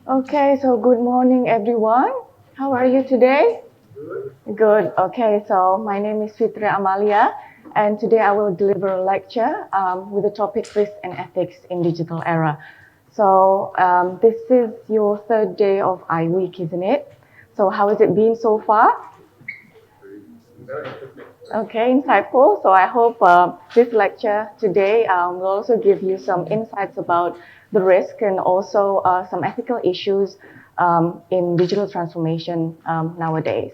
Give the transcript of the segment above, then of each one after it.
Okay, so good morning, everyone. How are you today? Good. Okay, so my name is Fitria Amalia, and today I will deliver a lecture with the topic Risk and Ethics in Digital Era. So this is your third day of I Week, isn't it? So how has it been so far? Okay, insightful. So I hope this lecture today will also give you some insights about the risk and also some ethical issues in digital transformation nowadays.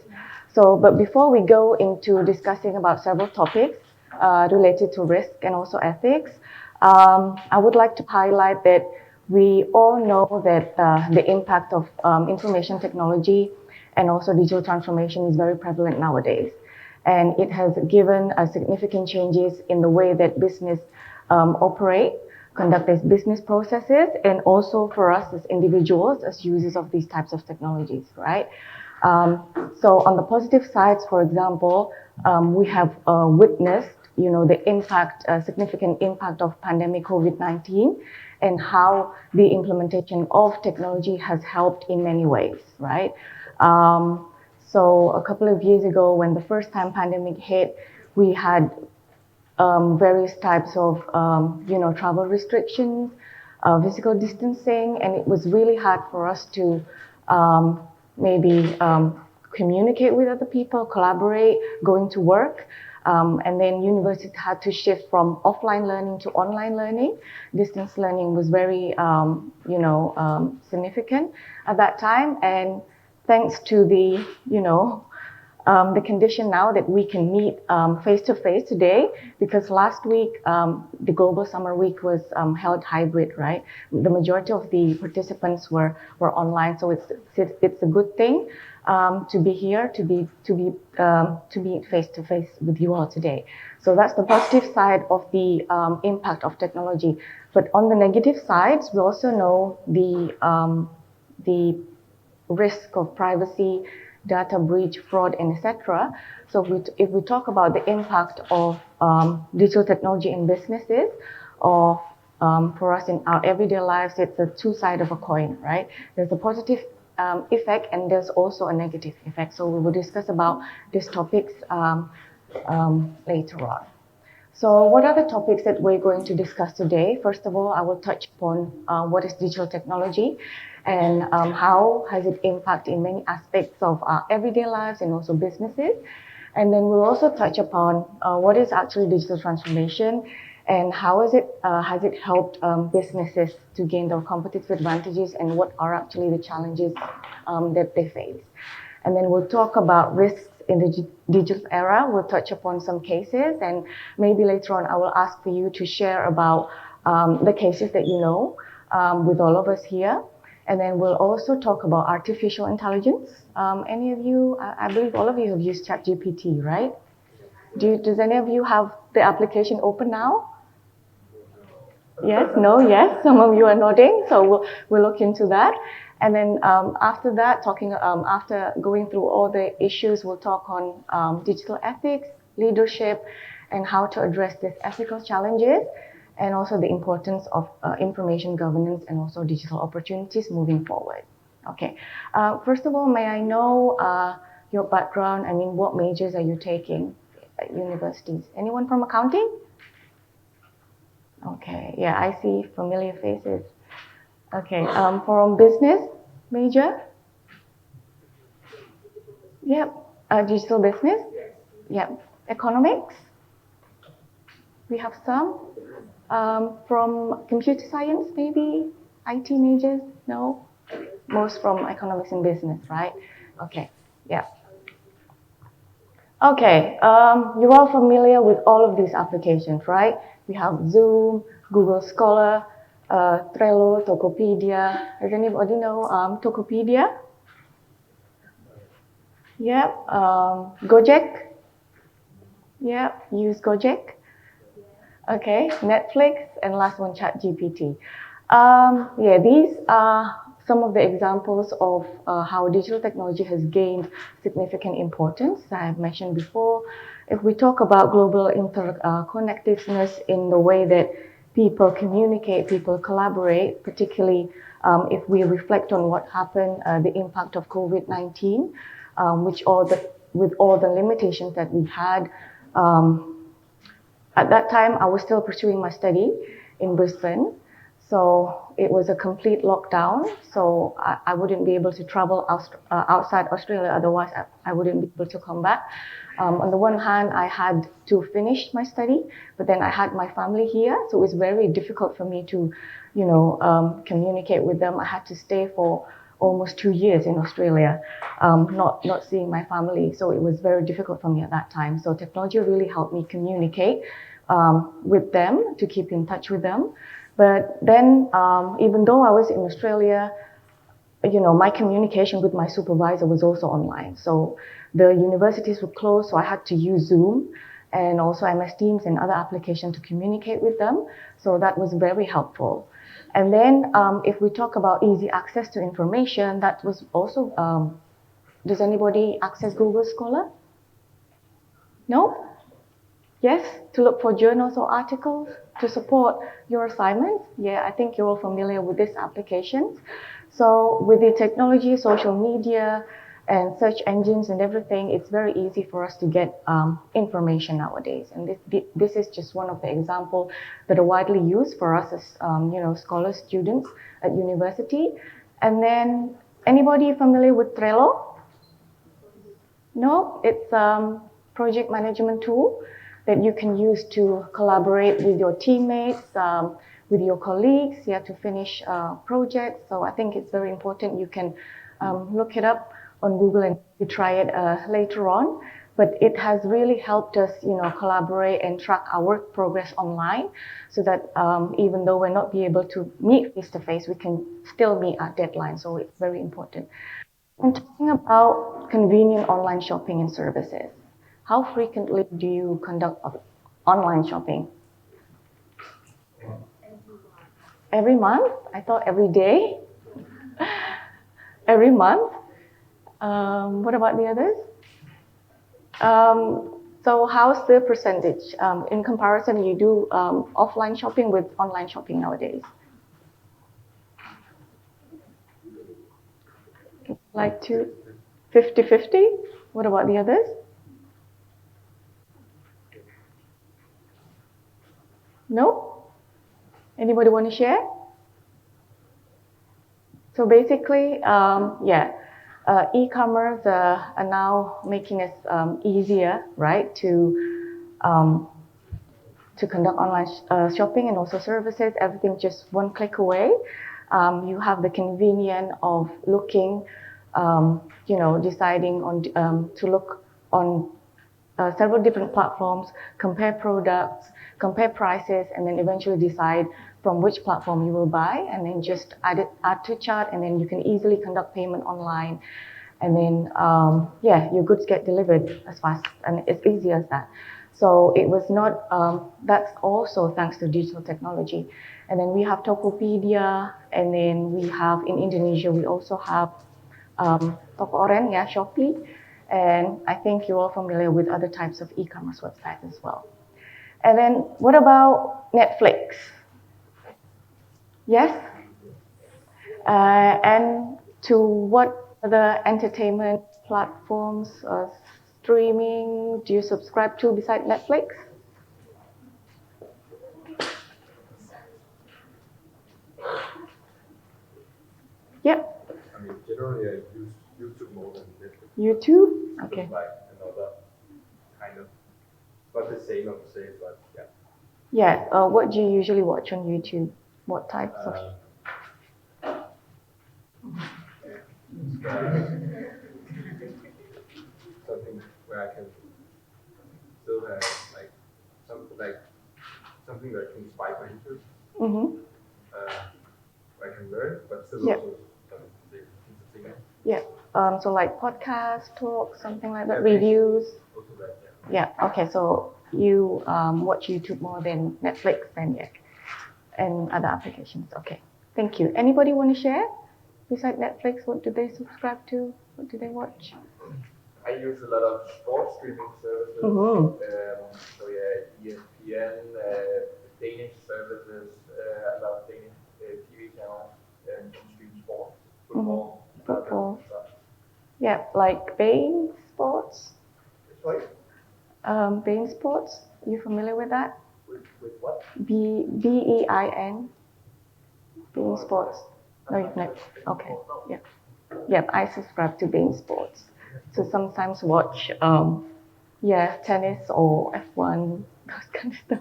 So, but before we go into discussing about several topics related to risk and also ethics, I would like to highlight that we all know that the impact of information technology and also digital transformation is very prevalent nowadays. And it has given significant changes in the way that business operate, conduct its business processes, and also for us as individuals, as users of these types of technologies, right? So on the positive sides, for example, we have witnessed, the impact, significant impact of pandemic COVID-19 and how the implementation of technology has helped in many ways, right? So a couple of years ago, when the first time pandemic hit, we had various types of, travel restrictions, physical distancing, and it was really hard for us to maybe communicate with other people, collaborate, going to work. And then universities had to shift from offline learning to online learning. Distance learning was very, significant at that time. And thanks to the condition now that we can meet face to face today, because last week the Global Summer Week was held hybrid, right? The majority of the participants were online, so it's a good thing to be here, to meet face to face with you all today. So that's the positive side of the impact of technology. But on the negative sides, we also know the risk of privacy, data breach, fraud, and etc. So if we talk about the impact of digital technology in businesses, or for us in our everyday lives, it's a two-sided of a coin, right? There's a positive effect and there's also a negative effect. So we will discuss about these topics later on. So what are the topics that we're going to discuss today? First of all, I will touch upon what is digital technology and how has it impacted in many aspects of our everyday lives and also businesses. And then we'll also touch upon what is actually digital transformation and how has it helped businesses to gain their competitive advantages and what are actually the challenges that they face. And then we'll talk about risks in the digital era. We'll touch upon some cases, and maybe later on I will ask for you to share about the cases that you know with all of us here. And then we'll also talk about artificial intelligence. Any of you, I believe all of you have used ChatGPT, right? Does any of you have the application open now? Yes, no, yes. Some of you are nodding, so we'll look into that. And then after that, after going through all the issues, we'll talk on digital ethics, leadership, and how to address these ethical challenges, and also the importance of information governance and also digital opportunities moving forward. Okay. First of all, may I know your background? I mean, what majors are you taking at universities? Anyone from accounting? Okay, yeah, I see familiar faces. Okay, from business major? Yep, digital business? Yep, economics? We have some. From computer science, maybe? IT majors? No? Most from economics and business, right? Okay, yeah. Okay, you're all familiar with all of these applications, right? We have Zoom, Google Scholar, Trello, Tokopedia. Does anybody know Tokopedia? Yep. Gojek? Yep. Use Gojek. Okay. Netflix, and last one, ChatGPT. Yeah, these are some of the examples of how digital technology has gained significant importance, as I've mentioned before. If we talk about global interconnectedness in the way that people communicate, people collaborate, particularly if we reflect on what happened, the impact of COVID-19, with all the limitations that we had. At that time, I was still pursuing my study in Brisbane. So it was a complete lockdown. So I wouldn't be able to travel outside Australia. Otherwise, I wouldn't be able to come back. On the one hand, I had to finish my study, but then I had my family here. So it was very difficult for me to, communicate with them. I had to stay for almost 2 years in Australia, not seeing my family. So it was very difficult for me at that time. So technology really helped me communicate with them, to keep in touch with them. But then, even though I was in Australia, my communication with my supervisor was also online. So the universities were closed, so I had to use Zoom and also MS Teams and other applications to communicate with them. So that was very helpful. And then if we talk about easy access to information, that was also, does anybody access Google Scholar? No? Yes, to look for journals or articles to support your assignments. Yeah, I think you're all familiar with these applications. So with the technology, social media, and search engines and everything, it's very easy for us to get information nowadays. And this is just one of the examples that are widely used for us as scholars, students at university. And then, anybody familiar with Trello? No, it's project management tool that you can use to collaborate with your teammates, with your colleagues, to finish projects. So I think it's very important. You can look it up on Google and you try it later on. But it has really helped us, collaborate and track our work progress online, so that even though we're not be able to meet face to face, we can still meet our deadline. So it's very important. And talking about convenient online shopping and services, how frequently do you conduct online shopping? Every month? I thought every day. Every month. What about the others? So how's the percentage? In comparison, you do offline shopping with online shopping nowadays? Like 50-50? What about the others? No? Anybody want to share? So basically, e-commerce are now making it easier, right, to conduct online shopping and also services. Everything just one click away. You have the convenience of looking, deciding on to look on several different platforms, compare products, compare prices, and then eventually decide from which platform you will buy, and then just add to chart, and then you can easily conduct payment online, and then your goods get delivered as fast and as easy as that. So it was not. That's also thanks to digital technology. And then we have Tokopedia, and then we have in Indonesia we also have Toko Oren, Shopee. And I think you're all familiar with other types of e-commerce websites as well. And then what about Netflix? Yes? And to what other entertainment platforms or streaming do you subscribe to besides Netflix? Yep. I mean, generally I use YouTube more than Netflix. YouTube? Okay. It's like another kind of, but the same, I would say, but yeah. Yeah, what do you usually watch on YouTube? What types of? Something where I can still have something that can spike my interest. Mm-hmm. Where I can learn, but still also something interesting. Yeah. So like podcast, talk, something like that, reviews. Also that, yeah. Okay. So you watch YouTube more than Netflix, then and other applications. Okay. Thank you. Anybody want to share? Besides Netflix, what do they subscribe to? What do they watch? I use a lot of sports streaming services. Mm-hmm. So ESPN, Danish services, a lot of Danish TV channels, and like Bain Sports. Sorry? Bain Sports. You familiar with that? With what? Bein. Bain Sports. No, you've not. Okay. Yeah. Yep. I subscribe to Bain Sports. So sometimes watch, tennis or F1, those kind of stuff.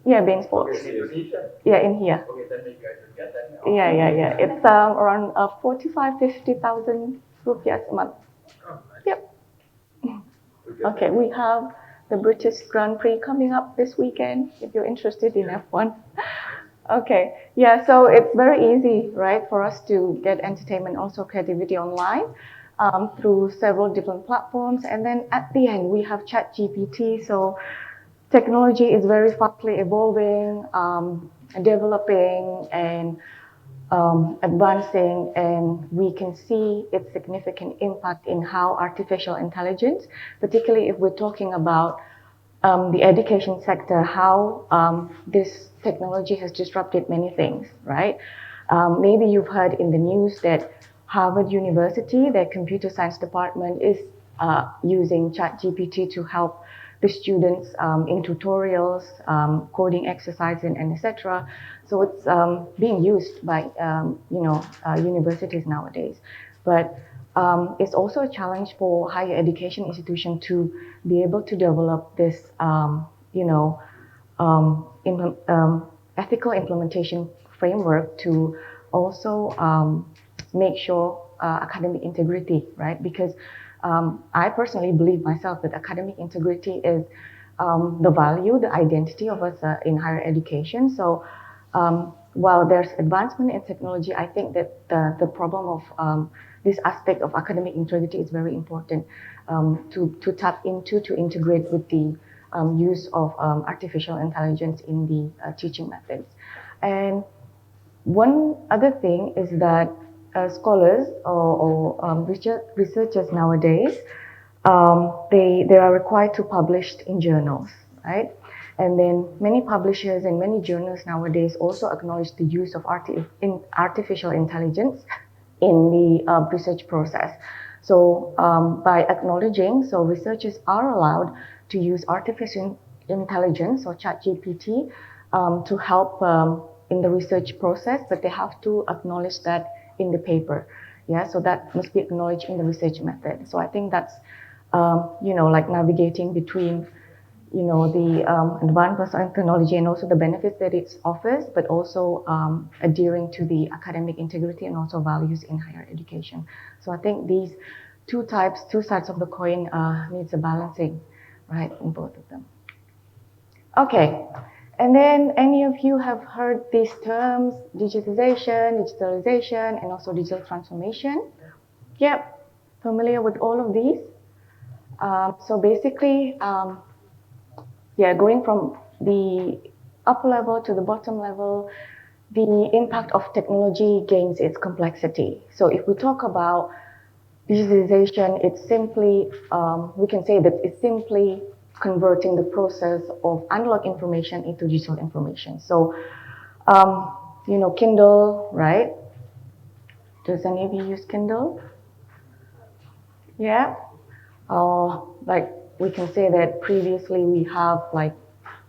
Yeah, Bain Sports. Yeah, in here. Okay, then maybe I should get that. Yeah. It's around 50,000 rupiahs a month. Oh, nice. Yep. Okay, we have the British Grand Prix coming up this weekend, if you're interested in F1. Okay, yeah, so it's very easy, right, for us to get entertainment, also creativity online through several different platforms. And then at the end, we have ChatGPT. So technology is very fastly evolving, developing, and advancing, and we can see its significant impact in how artificial intelligence, particularly if we're talking about the education sector, how this technology has disrupted many things, right? Maybe you've heard in the news that Harvard University, their computer science department, is using ChatGPT to help the students in tutorials, coding exercises, and etc. So it's being used by universities nowadays. But it's also a challenge for higher education institutions to be able to develop this, ethical implementation framework to also make sure academic integrity, right? Because I personally believe myself that academic integrity is the value, the identity of us in higher education. So while there's advancement in technology, I think that the problem of this aspect of academic integrity is very important to tap into, to integrate with the use of artificial intelligence in the teaching methods. And one other thing is that scholars or researchers nowadays, they are required to publish in journals, right? And then many publishers and many journals nowadays also acknowledge the use of artificial intelligence in the research process. So by acknowledging, so researchers are allowed to use artificial intelligence or ChatGPT to help in the research process, but they have to acknowledge that in the paper. Yeah, so that must be acknowledged in the research method. So I think that's, like navigating between, the advanced technology and also the benefits that it offers, but also adhering to the academic integrity and also values in higher education. So I think these two sides of the coin needs a balancing, right, in both of them. Okay. And then any of you have heard these terms, digitization, digitalization, and also digital transformation? Yep, familiar with all of these? So basically, going from the upper level to the bottom level, the impact of technology gains its complexity. So if we talk about digitalization, it's simply, we can say that it's simply converting the process of analog information into digital information. So, Kindle, right? Does any of you use Kindle? Yeah? Like we can say that previously we have like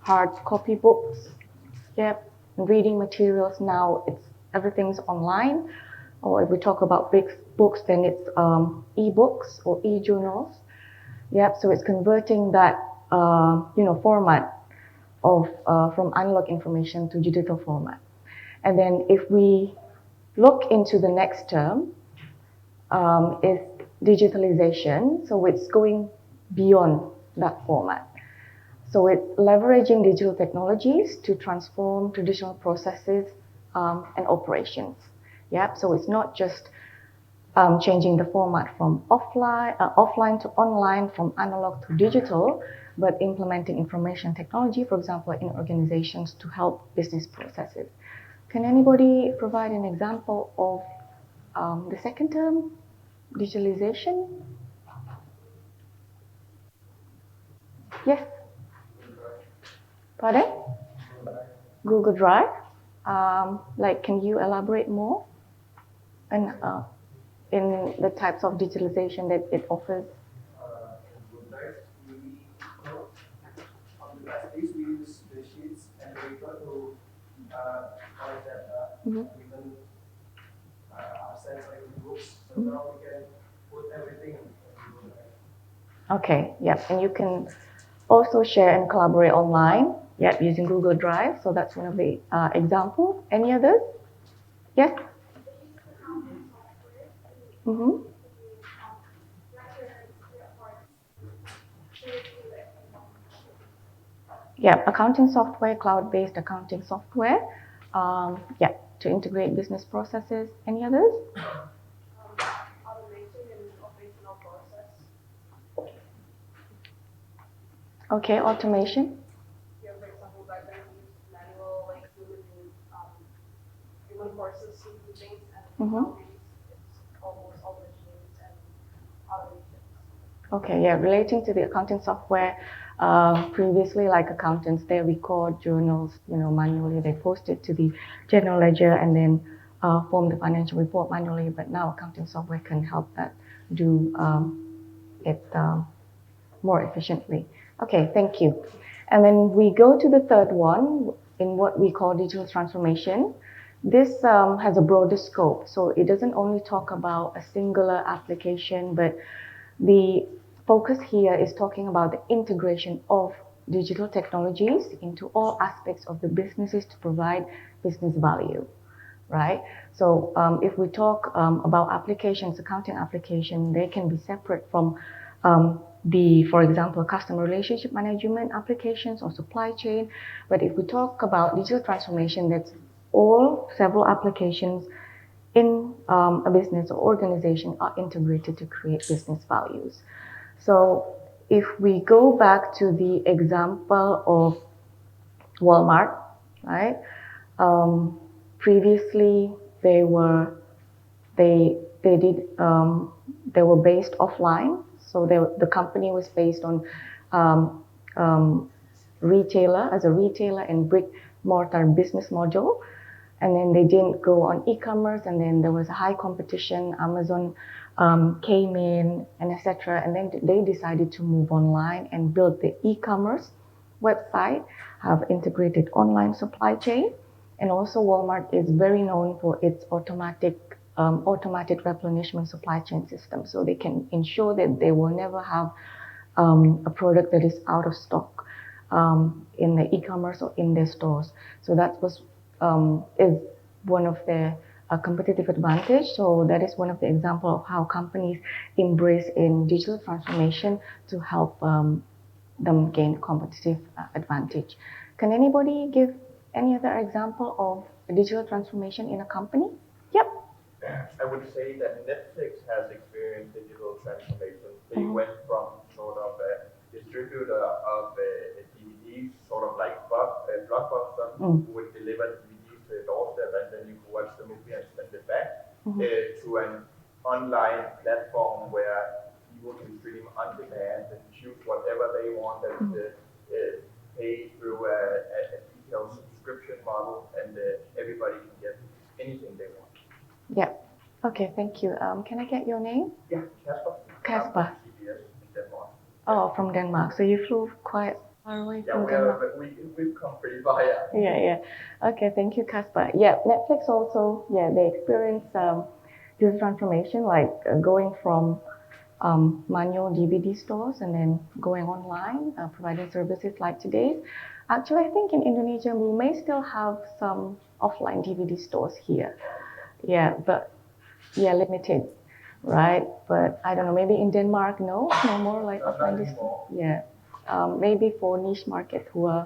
hard copy books. Yep. Reading materials now, everything's online. Or if we talk about big books, then it's e-books or e-journals. Yep. So it's converting that format of from analog information to digital format. And then if we look into the next term, is digitalization. So it's going beyond that format. So it's leveraging digital technologies to transform traditional processes and operations. Yep. So it's not just changing the format from offline to online, from analog to digital, but implementing information technology, for example, in organizations to help business processes. Can anybody provide an example of the second term, digitalization? Yes? Pardon? Google Drive. Can you elaborate more? And in the types of digitalization that it offers? On the last days, we use the sheets and the paper to collect data, Mhm. even absence or even books. So now we can put everything in Google Drive. Okay, yeah, and you can also share and collaborate online, yeah, using Google Drive. So that's one of the example. Any others? Yes. Mm-hmm. Yeah, accounting software, cloud-based accounting software. Yeah, to integrate business processes. Any others? Automation and operational process. Okay, automation. Yeah, for example, back then we used manual, like human forces to do things, and nowadays it's almost all machines and automations. Okay, yeah, relating to the accounting software, previously, like accountants, they record journals, manually. They post it to the general ledger and then form the financial report manually. But now accounting software can help that do it more efficiently. Okay, thank you. And then we go to the third one in what we call digital transformation. This has a broader scope, so it doesn't only talk about a singular application, but the focus here is talking about the integration of digital technologies into all aspects of the businesses to provide business value, right? So if we talk about applications, accounting application, they can be separate from for example, customer relationship management applications or supply chain. But if we talk about digital transformation, that's all several applications in a business or organization are integrated to create business values. So if we go back to the example of Walmart, right? Previously, they were based offline. So the company was based on retailer as a retailer and brick mortar business model. And then they didn't go on e-commerce, and then there was a high competition. Amazon came in, and etc. And then they decided to move online and build the e-commerce website, have integrated online supply chain, and also Walmart is very known for its automatic replenishment supply chain system. So they can ensure that they will never have a product that is out of stock in the e-commerce or in their stores. So that is one of their competitive advantage. So that is one of the example of how companies embrace in digital transformation to help them gain competitive advantage. Can anybody give any other example of digital transformation in a company? Yep. I would say that Netflix has experienced digital transformation. They went from sort of a distributor of DVDs, sort of like Blockbuster, who would deliver DVDs to your doorstep, and then you could watch the movie and send it back, to an online platform where people can stream on demand and choose whatever they want and pay through a detailed subscription model, and everybody can get anything they want. Yeah. Okay, thank you. Can I get your name? Yeah, Casper. Casper. CBS in Denmark. Oh, from Denmark. So you flew quite far away from Yeah, Denmark. we've come pretty far, yeah. Yeah. Okay, thank you, Casper. Yeah, Netflix also, they experience digital transformation, like going from manual DVD stores and then going online, providing services like today's. Actually, I think in Indonesia, we may still have some offline DVD stores here. Yeah, but limited, right? But I don't know, maybe in Denmark, no more like offline anymore. Yeah, maybe for niche market who are,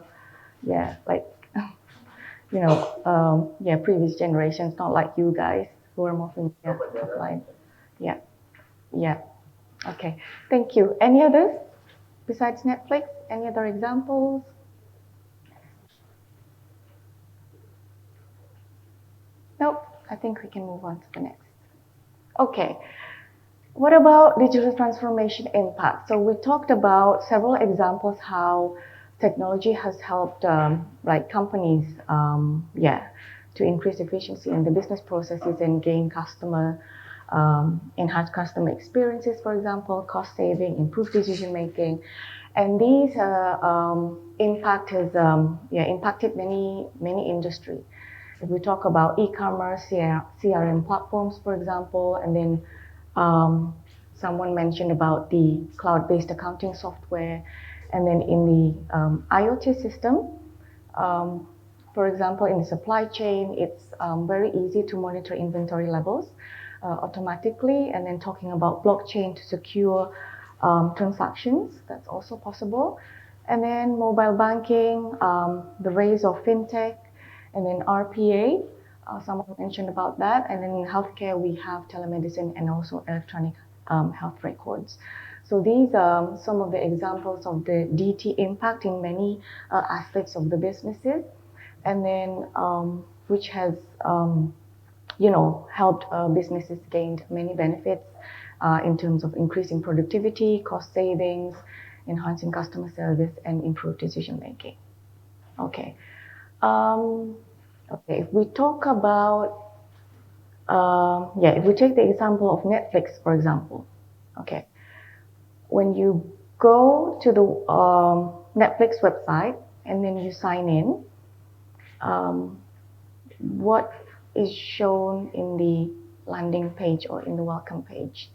like, previous generations, not like you guys who are more familiar offline. Yeah. Okay, thank you. Any others besides Netflix? Any other examples? Nope. I think we can move on to the next. Okay. What about digital transformation impact? So we talked about several examples how technology has helped companies, to increase efficiency in the business processes and gain customer enhance customer experiences, for example, cost saving, improve decision making. And these impact has impacted many industry. If we talk about e-commerce, CRM platforms, for example, and then someone mentioned about the cloud-based accounting software, and then in the IoT system, for example, in the supply chain, it's very easy to monitor inventory levels automatically, and then talking about blockchain to secure transactions, that's also possible. And then mobile banking, the rise of fintech, and then RPA, someone mentioned about that. And then in healthcare, we have telemedicine and also electronic health records. So these are some of the examples of the DT impact in many aspects of the businesses, and then which has helped businesses gain many benefits in terms of increasing productivity, cost savings, enhancing customer service, and improved decision making. Okay. Okay, if we talk about, if we take the example of Netflix, for example, okay, when you go to the Netflix website and then you sign in, what is shown in the landing page or in the welcome page?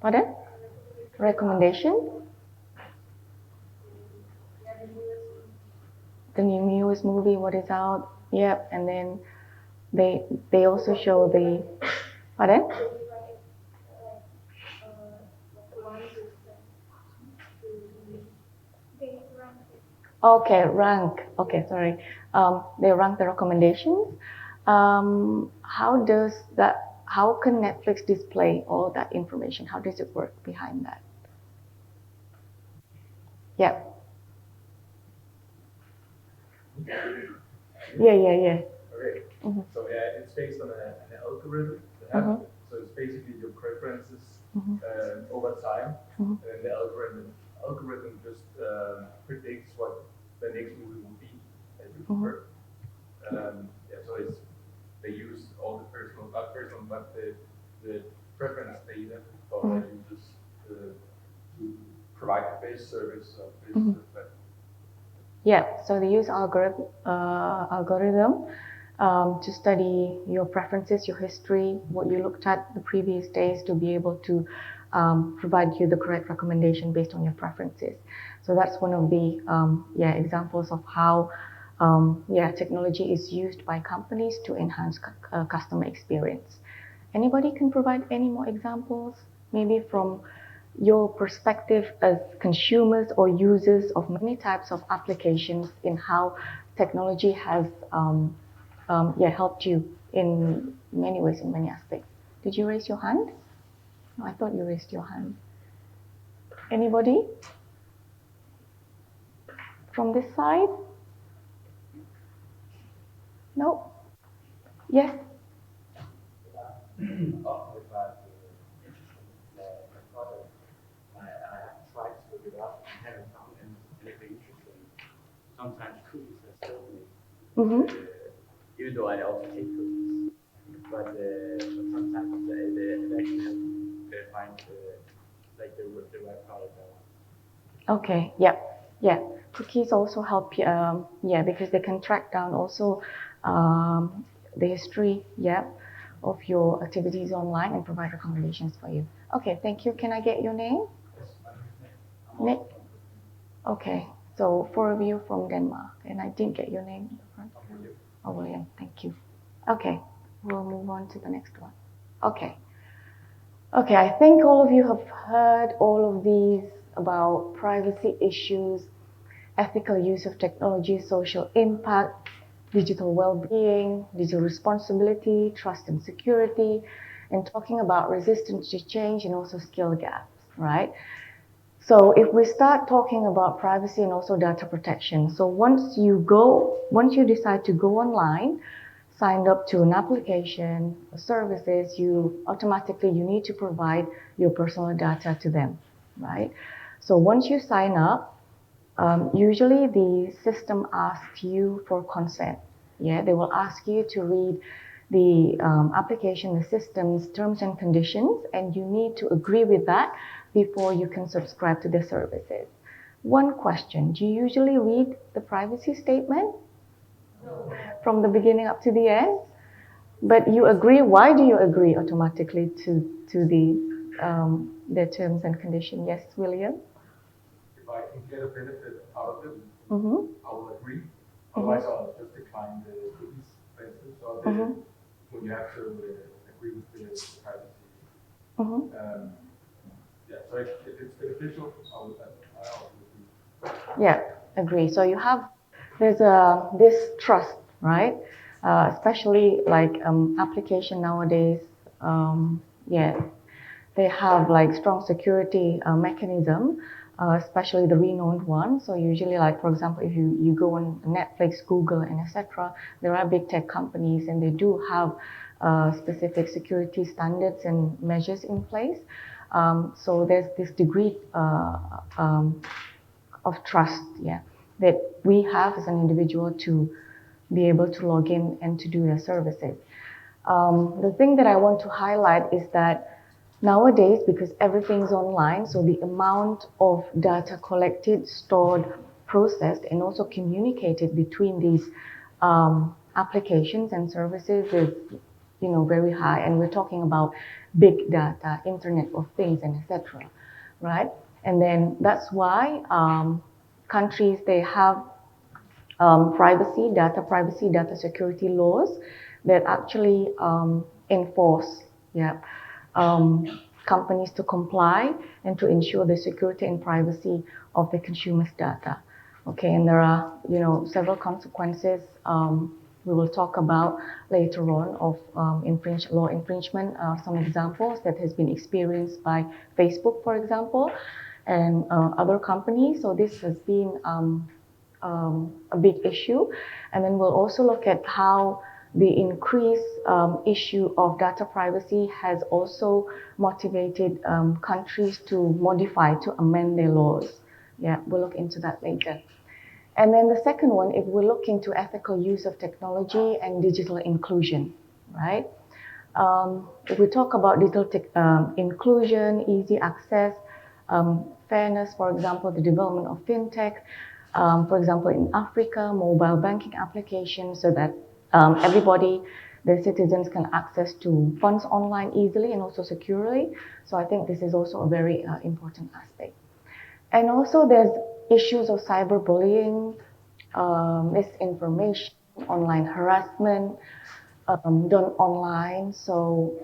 Pardon? Recommendation? The newest movie, what is out? Yep, and then they also show the, pardon? Okay, rank. Okay, sorry. They rank the recommendations. How can Netflix display all that information? How does it work behind that? Yeah. Yeah. Okay. Mm-hmm. So it's based on an algorithm. Mm-hmm. So it's basically your preferences Mm-hmm. over time, Mm-hmm. and the algorithm just predicts what the next movie will be that you prefer. So they use all the not personal, but the preference data for users to provide the best service of this platform. Yeah, so they use algorithm to study your preferences, your history, what you looked at the previous days to be able to provide you the correct recommendation based on your preferences. So that's one of the examples of how technology is used by companies to enhance customer experience. Anybody can provide any more examples, maybe from your perspective as consumers or users of many types of applications in how technology has helped you in many ways, in many aspects. Did you raise your hand? No, I thought you raised your hand. Anybody? From this side? No? Yes? I have tried to look it up and haven't found anything interesting. Sometimes cookies are still made, even though I also hate cookies. But sometimes it actually helps me find the right product I want. Okay, yeah. Cookies also help you, because they can track down also the history, of your activities online and provide recommendations for you. Okay, thank you. Can I get your name? Nick? Okay, so 4 of you from Denmark, and I didn't get your name in the front. William, thank you. Okay, we'll move on to the next one. Okay, I think all of you have heard all of these about privacy issues, ethical use of technology, social impact, digital well-being, digital responsibility, trust and security, and talking about resistance to change and also skill gaps, right? So if we start talking about privacy and also data protection, so once you decide to go online, signed up to an application, services, you need to provide your personal data to them, right? So once you sign up, usually the system asks you for consent. Yeah, they will ask you to read the application, the system's terms and conditions, and you need to agree with that before you can subscribe to the services. One question, do you usually read the privacy statement from the beginning up to the end? But you agree, why do you agree automatically to the terms and conditions? Yes, William? If I can get a benefit out of it, Mm-hmm. I will agree. Otherwise, I'll just decline the cookies, for instance. So when you have to agree with the privacy. Yeah, so if it's beneficial, I'll agree. Yeah, agree. So there's this trust, right? Especially like application nowadays, yeah, they have like strong security mechanism, especially the renowned one. So usually, like for example, if you go on Netflix, Google, and etc., there are big tech companies, and they do have specific security standards and measures in place. So there's this degree of trust, yeah, that we have as an individual to be able to log in and to do their services. The thing that I want to highlight is that nowadays, because everything's online, so the amount of data collected, stored, processed, and also communicated between these applications and services is, very high. And we're talking about big data, Internet of Things, and etc. Right? And then that's why countries, they have privacy, data security laws that actually enforce, companies to comply and to ensure the security and privacy of the consumer's data. Okay, and there are, several consequences we will talk about later on of law infringement. Some examples that has been experienced by Facebook, for example, and other companies. So this has been a big issue. And then we'll also look at how the increased issue of data privacy has also motivated countries to modify, to amend their laws. Yeah, we'll look into that later. And then the second one, if we look into ethical use of technology and digital inclusion, right? If we talk about digital inclusion, easy access, fairness, for example, the development of fintech, for example, in Africa, mobile banking applications so that everybody, the citizens, can access to funds online easily and also securely. So I think this is also a very important aspect. And also there's issues of cyberbullying, misinformation, online harassment, done online. So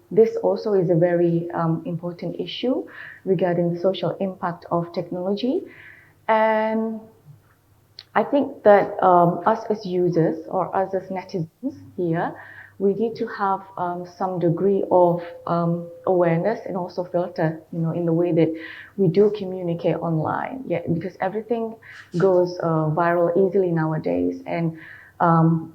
this also is a very important issue regarding the social impact of technology. And I think that us as users or us as netizens here, we need to have some degree of awareness and also filter, in the way that we do communicate online. Yeah, because everything goes viral easily nowadays. And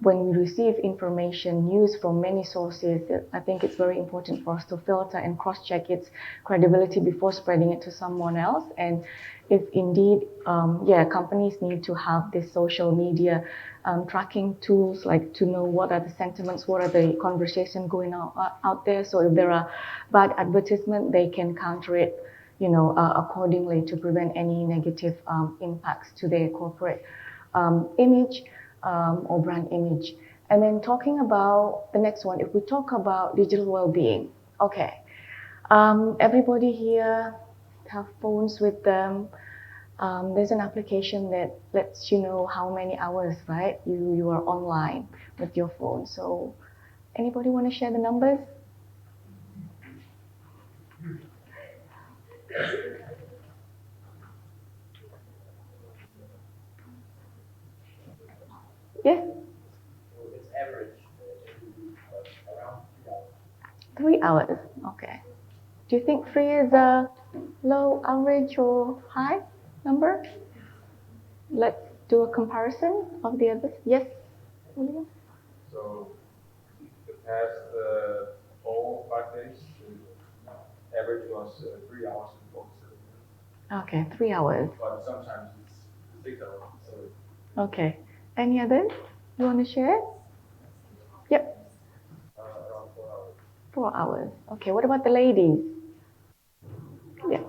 when we receive information, news from many sources, I think it's very important for us to filter and cross-check its credibility before spreading it to someone else. And if indeed, companies need to have this social media tracking tools, like to know what are the sentiments, what are the conversations going on out there. So if there are bad advertisements, they can counter it, accordingly to prevent any negative impacts to their corporate image or brand image. And then talking about the next one, if we talk about digital well-being, okay. Everybody here have phones with them. There's an application that lets you know how many hours, right, you are online with your phone. So anybody want to share the numbers? Yes? It's average around 3 hours. 3 hours, okay. Do you think 3 is a low, average, or high number? Let's do a comparison of the others. Yes, William? So the past 4 or 5 days, the average was 3 hours and 47 minutes. Okay, 3 hours. But sometimes it's 6 hours. So Okay. Any others? You want to share? Yep. Around 4 hours. 4 hours. Okay, what about the ladies? Yeah,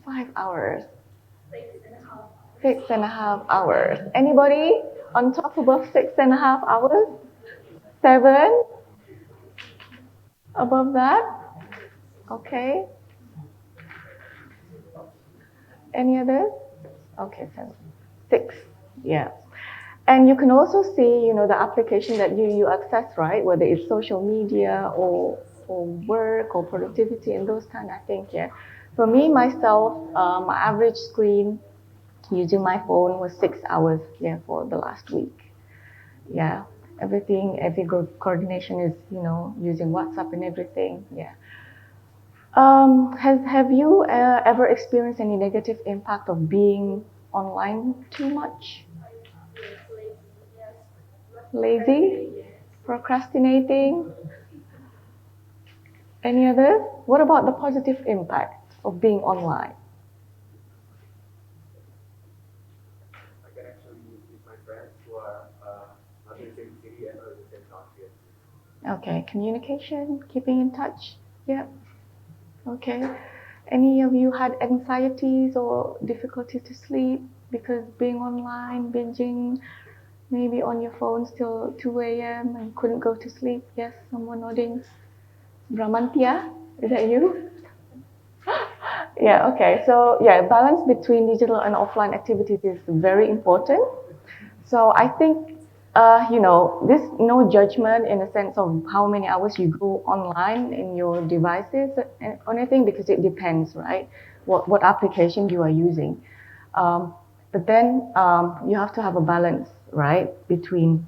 5 hours. 6.5 hours. Anybody on top above 6.5 hours? 7? Above that? Okay. Any others? Okay, 7. 6. Yeah. And you can also see, the application that you access, right? Whether it's social media or work or productivity and those kind of things, yeah. For me, myself, my average screen using my phone was 6 hours, yeah, for the last week. Yeah. Everything, every coordination is, using WhatsApp and everything, yeah. Have you ever experienced any negative impact of being online too much? Lazy? Procrastinating? Any others? What about the positive impact of being online? I can actually meet my friends who are not in the same city and not in the same country. Okay, communication, keeping in touch. Yeah. Okay. Any of you had anxieties or difficulty to sleep because being online, binging, maybe on your phone till 2 a.m. and couldn't go to sleep? Yes, someone nodding. Bramantia, is that you? Yeah, okay. So, yeah, balance between digital and offline activities is very important. So, I think, this no judgment in the sense of how many hours you go online in your devices or anything, because it depends, right? What application you are using. But then you have to have a balance, right, between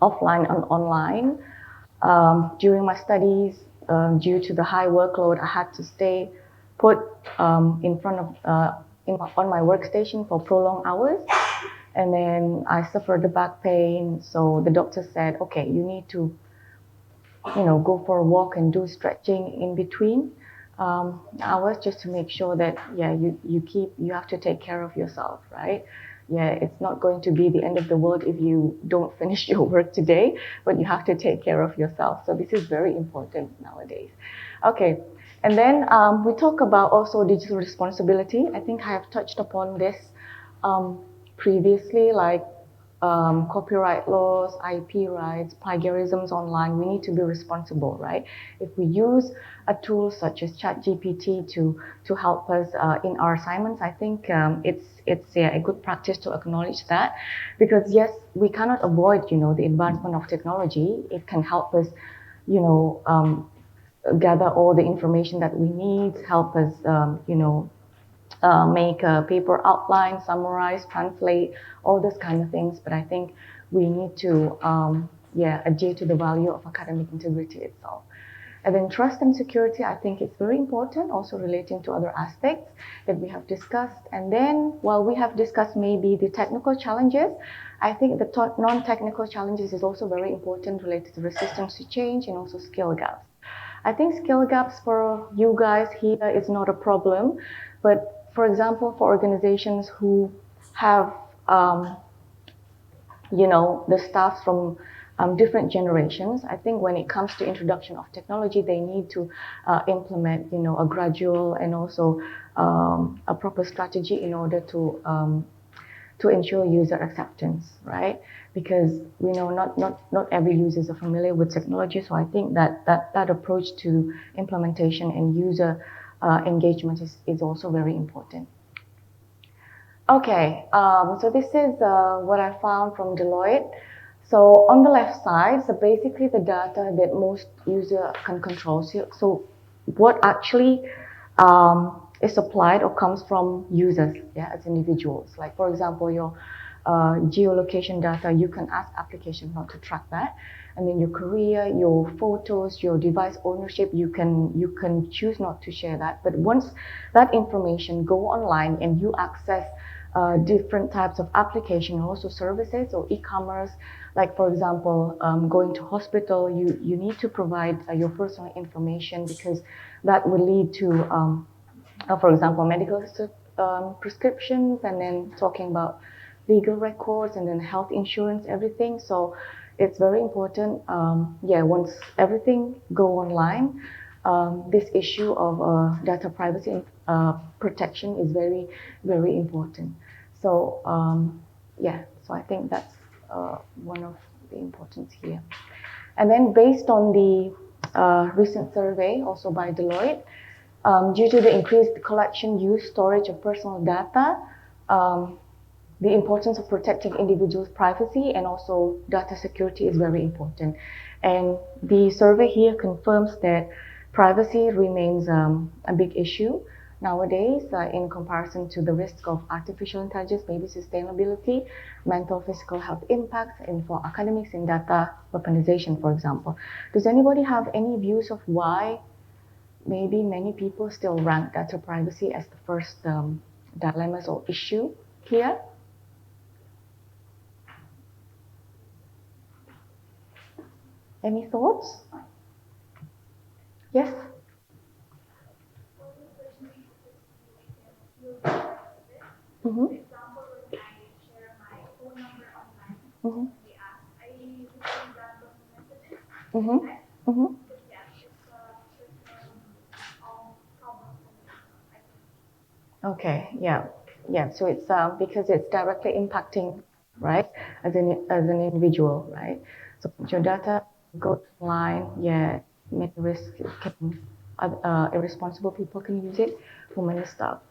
offline and online. During my studies, due to the high workload, I had to stay put in front of on my workstation for prolonged hours, and then I suffered the back pain. So the doctor said, okay, you need to, go for a walk and do stretching in between hours, just to make sure that you have to take care of yourself, right? Yeah, it's not going to be the end of the world if you don't finish your work today, but you have to take care of yourself. So this is very important nowadays. Okay, and then we talk about also digital responsibility. I think I have touched upon this previously, like copyright laws, IP rights, plagiarisms online. We need to be responsible, right? If we use a tool such as ChatGPT to help us in our assignments, I think it's a good practice to acknowledge that, because yes, we cannot avoid the advancement of technology. It can help us, gather all the information that we need, help us, make a paper outline, summarize, translate, all those kind of things. But I think we need to, adhere to the value of academic integrity itself. And then trust and security, I think it's very important, also relating to other aspects that we have discussed. And then, while we have discussed maybe the technical challenges, I think the non-technical challenges is also very important, related to resistance to change and also skill gaps. I think skill gaps for you guys here is not a problem, but for example, for organizations who have, the staff from different generations, I think when it comes to introduction of technology, they need to implement, a gradual and also a proper strategy in order to ensure user acceptance, right? Because we know not every users are familiar with technology, so I think that approach to implementation and user engagement is also very important. Okay, so this is what I found from Deloitte. So on the left side, so basically the data that most user can control. So what actually is supplied or comes from users, as individuals. Like for example, your geolocation data, you can ask application not to track that. And then your career, your photos, your device ownership, you can choose not to share that. But once that information go online and you access different types of application, also services or e-commerce, like for example, going to hospital, you need to provide your personal information, because that will lead to, for example, medical prescriptions, and then talking about legal records and then health insurance, everything. So it's very important. Once everything go online, this issue of data privacy and protection is very, very important. So so I think that's one of the importance here. And then based on the recent survey also by Deloitte, due to the increased collection, use, storage of personal data, the importance of protecting individuals' privacy and also data security is very important. And the survey here confirms that privacy remains a big issue nowadays in comparison to the risk of artificial intelligence, maybe sustainability, mental, physical health impacts, and for academics in data weaponization, for example. Does anybody have any views of why maybe many people still rank data privacy as the first dilemmas or issue here? Any thoughts? Yes? Mm-hmm. For example, when I share my phone number online, Mm-hmm. they ask, I receive random messages. Mm-hmm. Mm-hmm. Because yeah, it's a personal problem for me, I think. Okay, yeah. So it's because it's directly impacting, right, as an individual, right? So if your data goes online, many risks can irresponsible people can use it for many stuff.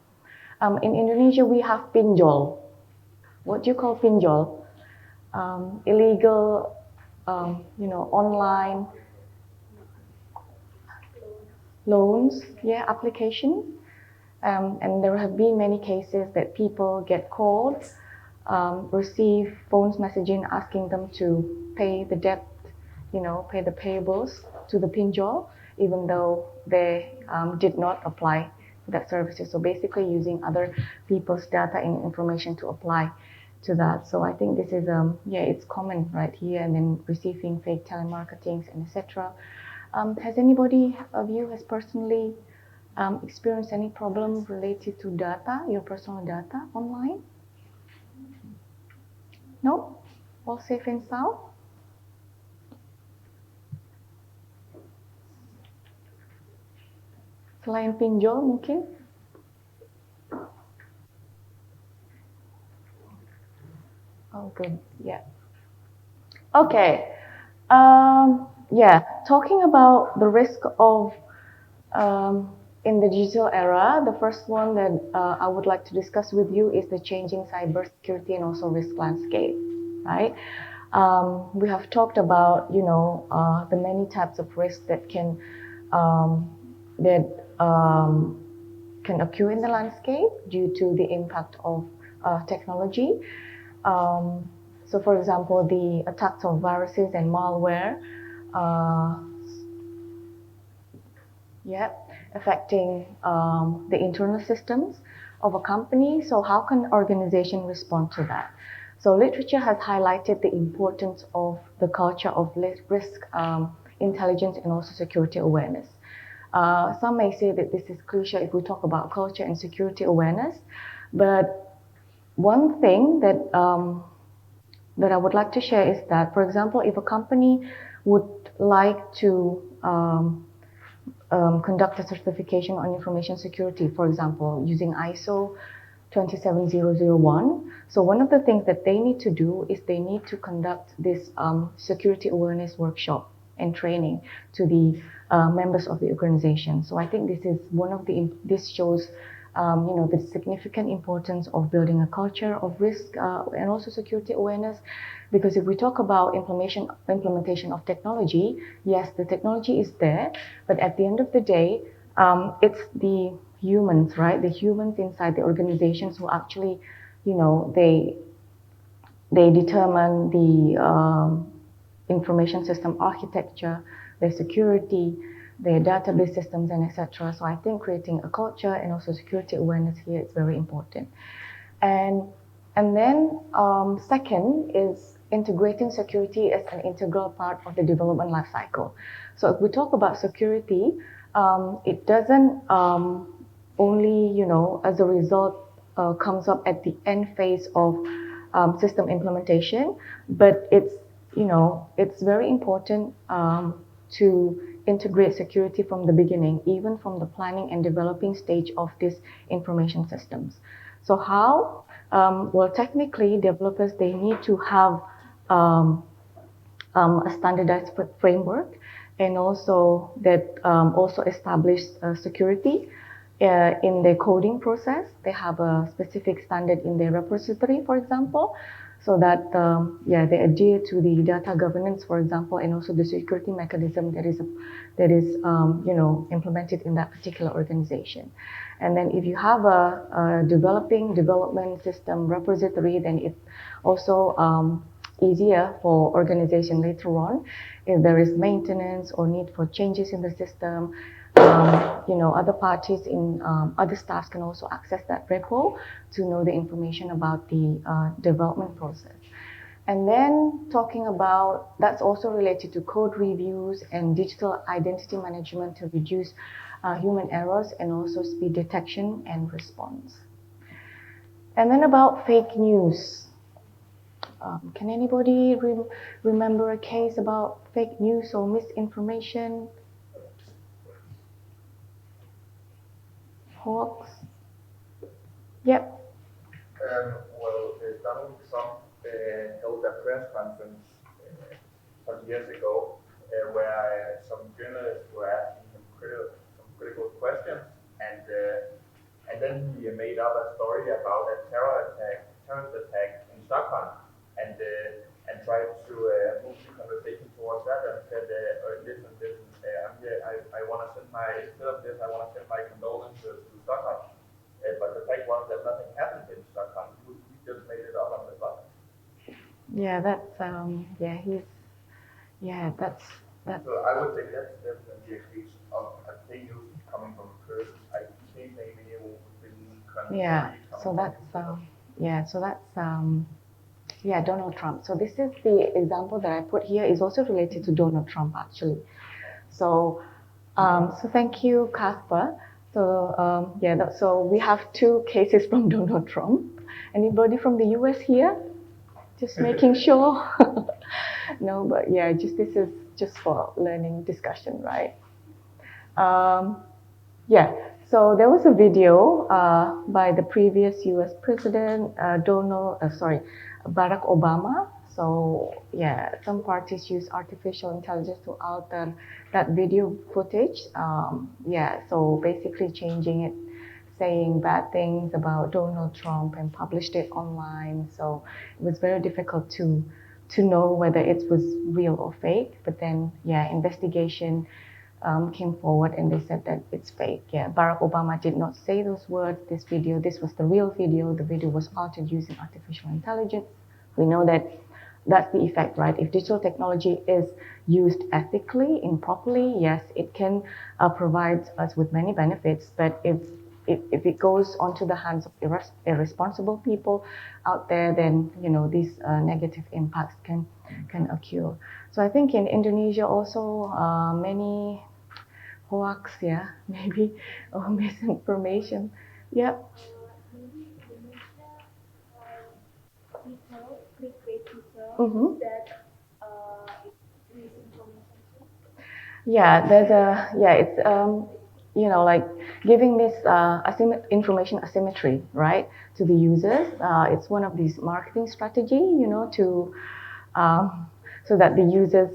In Indonesia, we have pinjol. What do you call pinjol? Illegal, online loans, application. And there have been many cases that people get called, receive phones messaging asking them to pay the debt, pay the payables to the pinjol, even though they did not apply that services. So basically using other people's data and information to apply to that. So I think this is, it's common right here, and then receiving fake telemarketings and etc. Has anybody of you has personally experienced any problem related to data, your personal data online? No? All safe and sound? Selain pinjol mungkin? Oh, good. Yeah. Okay. Talking about the risk of in the digital era, the first one that I would like to discuss with you is the changing cybersecurity and also risk landscape, right? We have talked about, the many types of risks that can occur in the landscape due to the impact of technology. So, for example, the attacks of viruses and malware, affecting the internal systems of a company. So how can an organization respond to that? So literature has highlighted the importance of the culture of risk intelligence and also security awareness. Some may say that this is crucial if we talk about culture and security awareness, but one thing that I would like to share is that, for example, if a company would like to conduct a certification on information security, for example, using ISO 27001. So one of the things that they need to do is they need to conduct this security awareness workshop and training to the members of the organization. So I think this is this shows the significant importance of building a culture of risk and also security awareness. Because if we talk about implementation of technology, yes, the technology is there, but at the end of the day, it's the humans, right? The humans inside the organizations who actually, they determine the information system architecture, their security, their database systems, and etc. So I think creating a culture and also security awareness here is very important. And then second is integrating security as an integral part of the development life cycle. So if we talk about security, it doesn't only, as a result, comes up at the end phase of system implementation, but it's it's very important to integrate security from the beginning, even from the planning and developing stage of these information systems. So how? Well, technically, developers, they need to have a standardized framework, and also that also establish security in the coding process. They have a specific standard in their repository, for example, so that they adhere to the data governance, for example, and also the security mechanism that is implemented in that particular organization. And then if you have a development system repository, then it's also easier for organization later on if there is maintenance or need for changes in the system. Other parties in other staffs can also access that repo to know the information about the development process. And then talking about, that's also related to code reviews and digital identity management to reduce human errors and also speed detection and response. And then about fake news. Can anybody remember a case about fake news or misinformation? Hoax? Yep. Well, Donald Trump held a press conference some years ago where some journalists were asking him some critical questions, and then he made up a story about a terrorist attack in Stockholm, and tried to move the conversation towards that, and said, listen, I want to send instead of this, I want to send my condolences to Stockholm. But the fact was that nothing happened in Stockholm. He just made it up on the spot. Yeah, that's that's. So I would say that's definitely a case of a fake news coming from a person. I think maybe it will be. Yeah. So that's Donald Trump. So this is the example that I put here is also related to Donald Trump, actually. So thank you, Casper. So so we have two cases from Donald Trump. Anybody from the US here? Just making sure. No, but this is just for learning discussion, right? So there was a video by the previous US President, Barack Obama. So some parties use artificial intelligence to alter that video footage. So basically changing it, saying bad things about Donald Trump and published it online. So it was very difficult to know whether it was real or fake. But then investigation came forward and they said that it's fake. Barack Obama did not say those words. This was the real video. The video was altered using artificial intelligence. We know that that's the effect, right? If digital technology is used ethically and properly, yes, it can provide us with many benefits. But if it goes onto the hands of irresponsible people out there, then these negative impacts can occur. So I think in Indonesia also many hoax, maybe, or misinformation. Yep. Mm-hmm. That it's misinformation. It's like giving this information asymmetry, right, to the users. It's one of these marketing strategy, to so that the users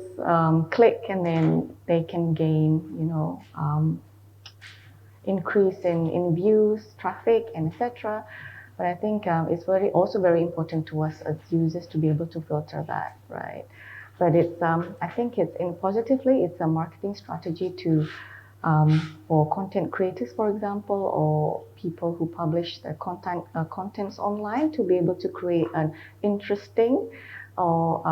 click and then they can gain, increase in views, traffic, and etc. But I think it's also very important to us as users to be able to filter that, right? But it's I think it's positively it's a marketing strategy to for content creators, for example, or people who publish their contents online to be able to create an interesting or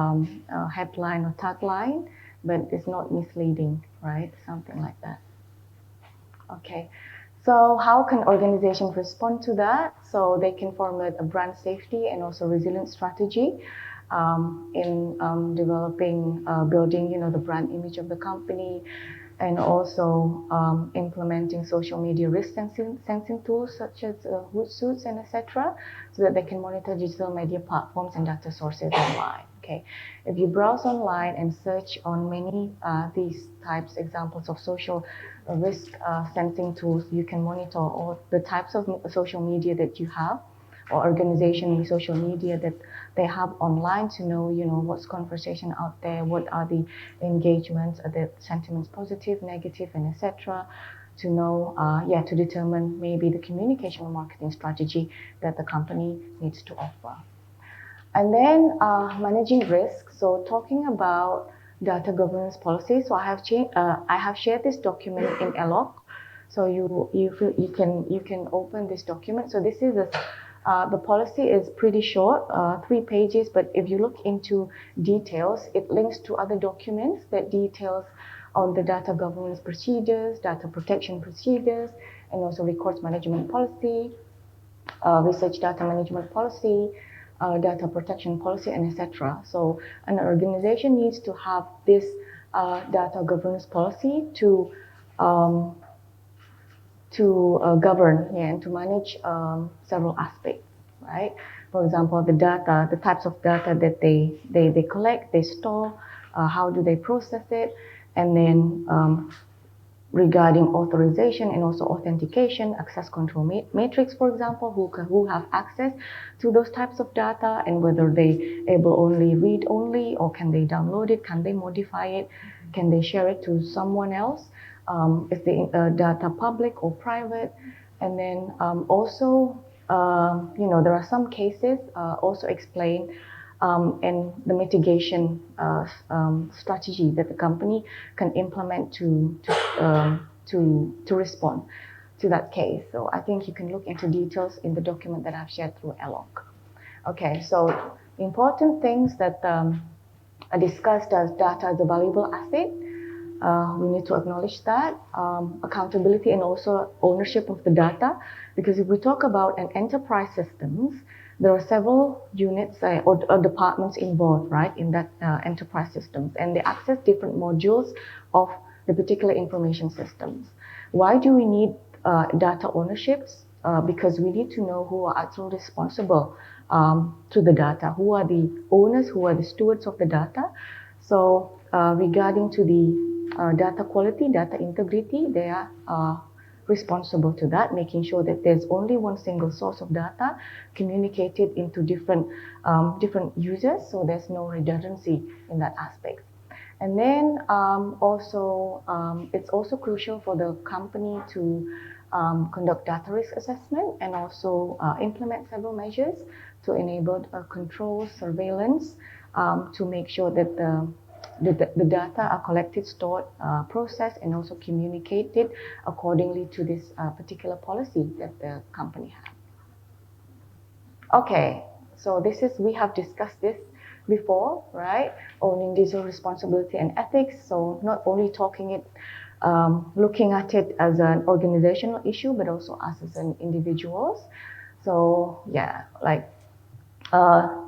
headline or tagline, but it's not misleading, right? Something like that. Okay. So how can organizations respond to that? So they can formulate a brand safety and also resilience strategy in developing, building, the brand image of the company, and also implementing social media risk sensing tools such as suits and etc., so that they can monitor digital media platforms and data sources online. Okay, if you browse online and search on many these types examples of social risk sensing tools, you can monitor all the types of social media that you have, or organization in social media that they have online, to know, what's conversation out there, what are the engagements, are the sentiments positive, negative, and etc. To know, to determine maybe the communication or marketing strategy that the company needs to offer. And then managing risk. So talking about data governance policy. So I have shared this document in ELOC. So you can open this document. So this is the policy is pretty short, 3 pages, but if you look into details, it links to other documents that details on the data governance procedures, data protection procedures, and also records management policy, research data management policy, data protection policy, and etc. So an organization needs to have this data governance policy to govern and to manage several aspects, right? For example, the types of data that they collect, they store, how do they process it, and then regarding authorization and also authentication, access control matrix, for example, who have access to those types of data, and whether they able only read only, or can they download it, can they modify it, can they share it to someone else, is the data public or private, and then also there are some cases also explained and the mitigation strategy that the company can implement to respond to that case. So I think you can look into details in the document that I've shared through ELOC. Okay, so important things that are discussed as data as a valuable asset. We need to acknowledge that, accountability and also ownership of the data, because if we talk about an enterprise systems, there are several units or departments involved, right, in that enterprise systems, and they access different modules of the particular information systems. Why do we need data ownerships? Because we need to know who are actually responsible to the data, who are the owners, who are the stewards of the data. So regarding to the data quality, data integrity, they are responsible to that, making sure that there's only one single source of data communicated into different users, so there's no redundancy in that aspect. And then it's also crucial for the company to conduct data risk assessment and also implement several measures to enable control, surveillance, to make sure that the data are collected, stored, processed, and also communicated accordingly to this particular policy that the company has. Okay, so we have discussed this before, right? Owning digital responsibility and ethics. So not only looking at it as an organizational issue, but also us as an individuals. So yeah, like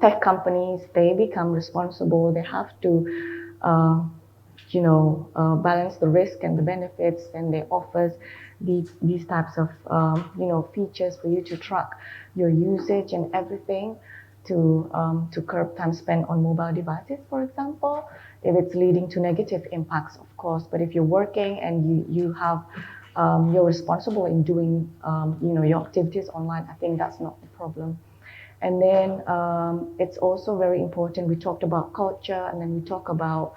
tech companies, they become responsible. They have to balance the risk and the benefits, and they offers these types of features for you to track your usage and everything, to curb time spent on mobile devices, for example, if it's leading to negative impacts, of course. But if you're working and you're responsible in doing your activities online, I think that's not a problem. And then it's also very important, we talked about culture, and then we talk about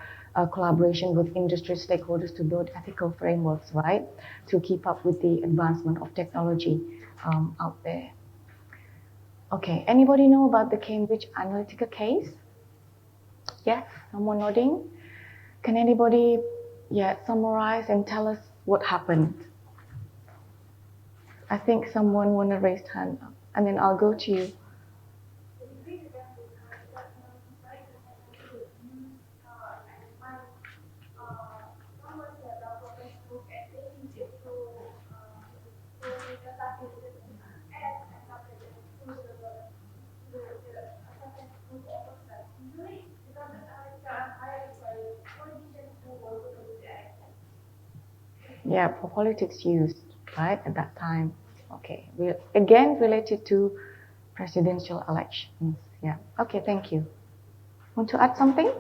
collaboration with industry stakeholders to build ethical frameworks, right, to keep up with the advancement of technology out there. Okay, anybody know about the Cambridge Analytica case? Yes, someone nodding. Can anybody summarize and tell us what happened? I think someone want to raise hand up, and then I'll go to you. Yeah, for politics used, right, at that time. Okay, again, related to presidential elections. Yeah, okay, thank you. Want to add something?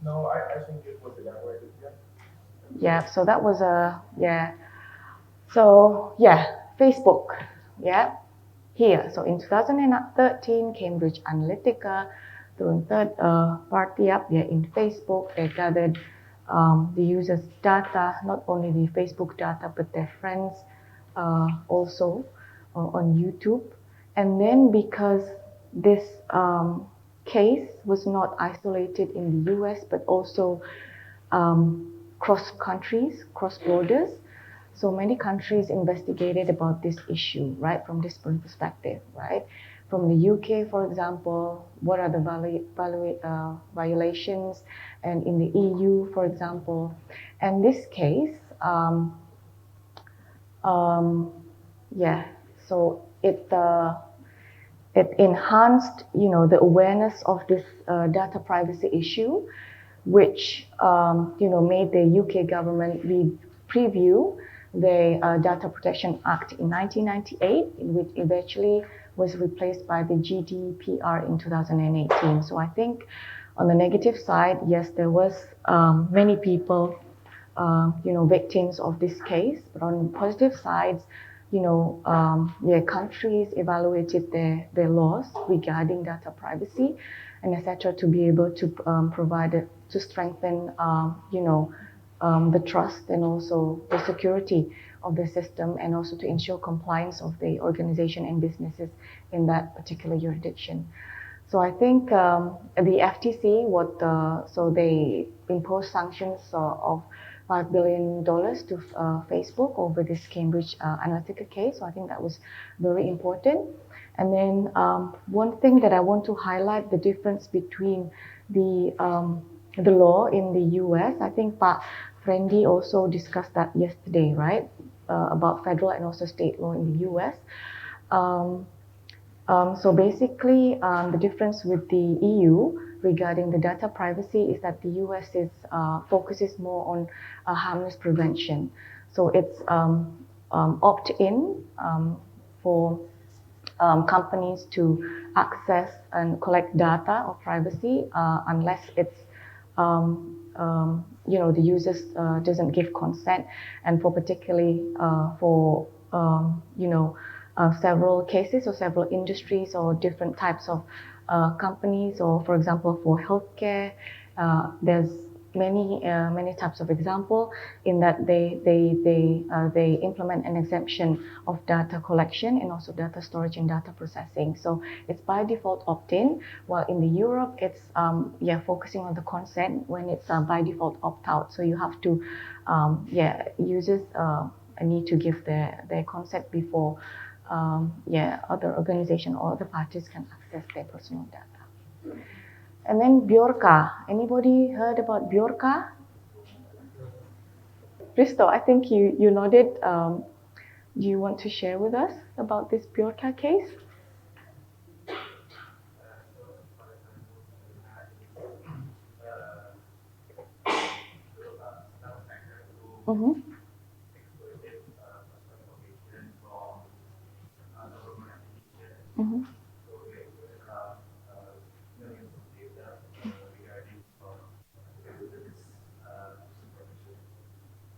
No, I think it was elaborated, yeah. Yeah, so that was yeah. So, yeah, Facebook, yeah, here. So in 2013, Cambridge Analytica, through third party up, yeah, in Facebook, they gathered the users' data, not only the Facebook data, but their friends also on YouTube. And then because this case was not isolated in the US, but also cross countries, cross borders, so many countries investigated about this issue, right, from this perspective, right? From the UK, for example, what are the violations, and in the EU, for example. And this case, yeah, so it enhanced, the awareness of this data privacy issue, which made the UK government preview the Data Protection Act in 1998, which eventually was replaced by the GDPR in 2018. So I think on the negative side, yes, there was many people, victims of this case, but on positive sides, countries evaluated their laws regarding data privacy and etc. to be able to provide to strengthen, the trust and also the security of the system, and also to ensure compliance of the organization and businesses in that particular jurisdiction. So I think the FTC, so they imposed sanctions of $5 billion to Facebook over this Cambridge Analytica case. So I think that was very important. And then one thing that I want to highlight, the difference between the law in the US. I think Pak Friendly also discussed that yesterday, right? About federal and also state law in the US. So basically, the difference with the EU regarding the data privacy is that the US focuses more on harmless prevention. So it's opt-in for companies to access and collect data of privacy unless it's the users doesn't give consent, and for particularly for several cases or several industries or different types of companies, or for example for healthcare, there's many types of example in that they implement an exemption of data collection and also data storage and data processing. So it's by default opt-in, while in the Europe it's focusing on the consent when it's by default opt-out. So you have to users need to give their consent before other organization or other parties can access their personal data. And then Bjorka. Anybody heard about Bjorka? Risto, I think you nodded. Do you want to share with us about this Bjorka case? Mm-hmm. Mm-hmm.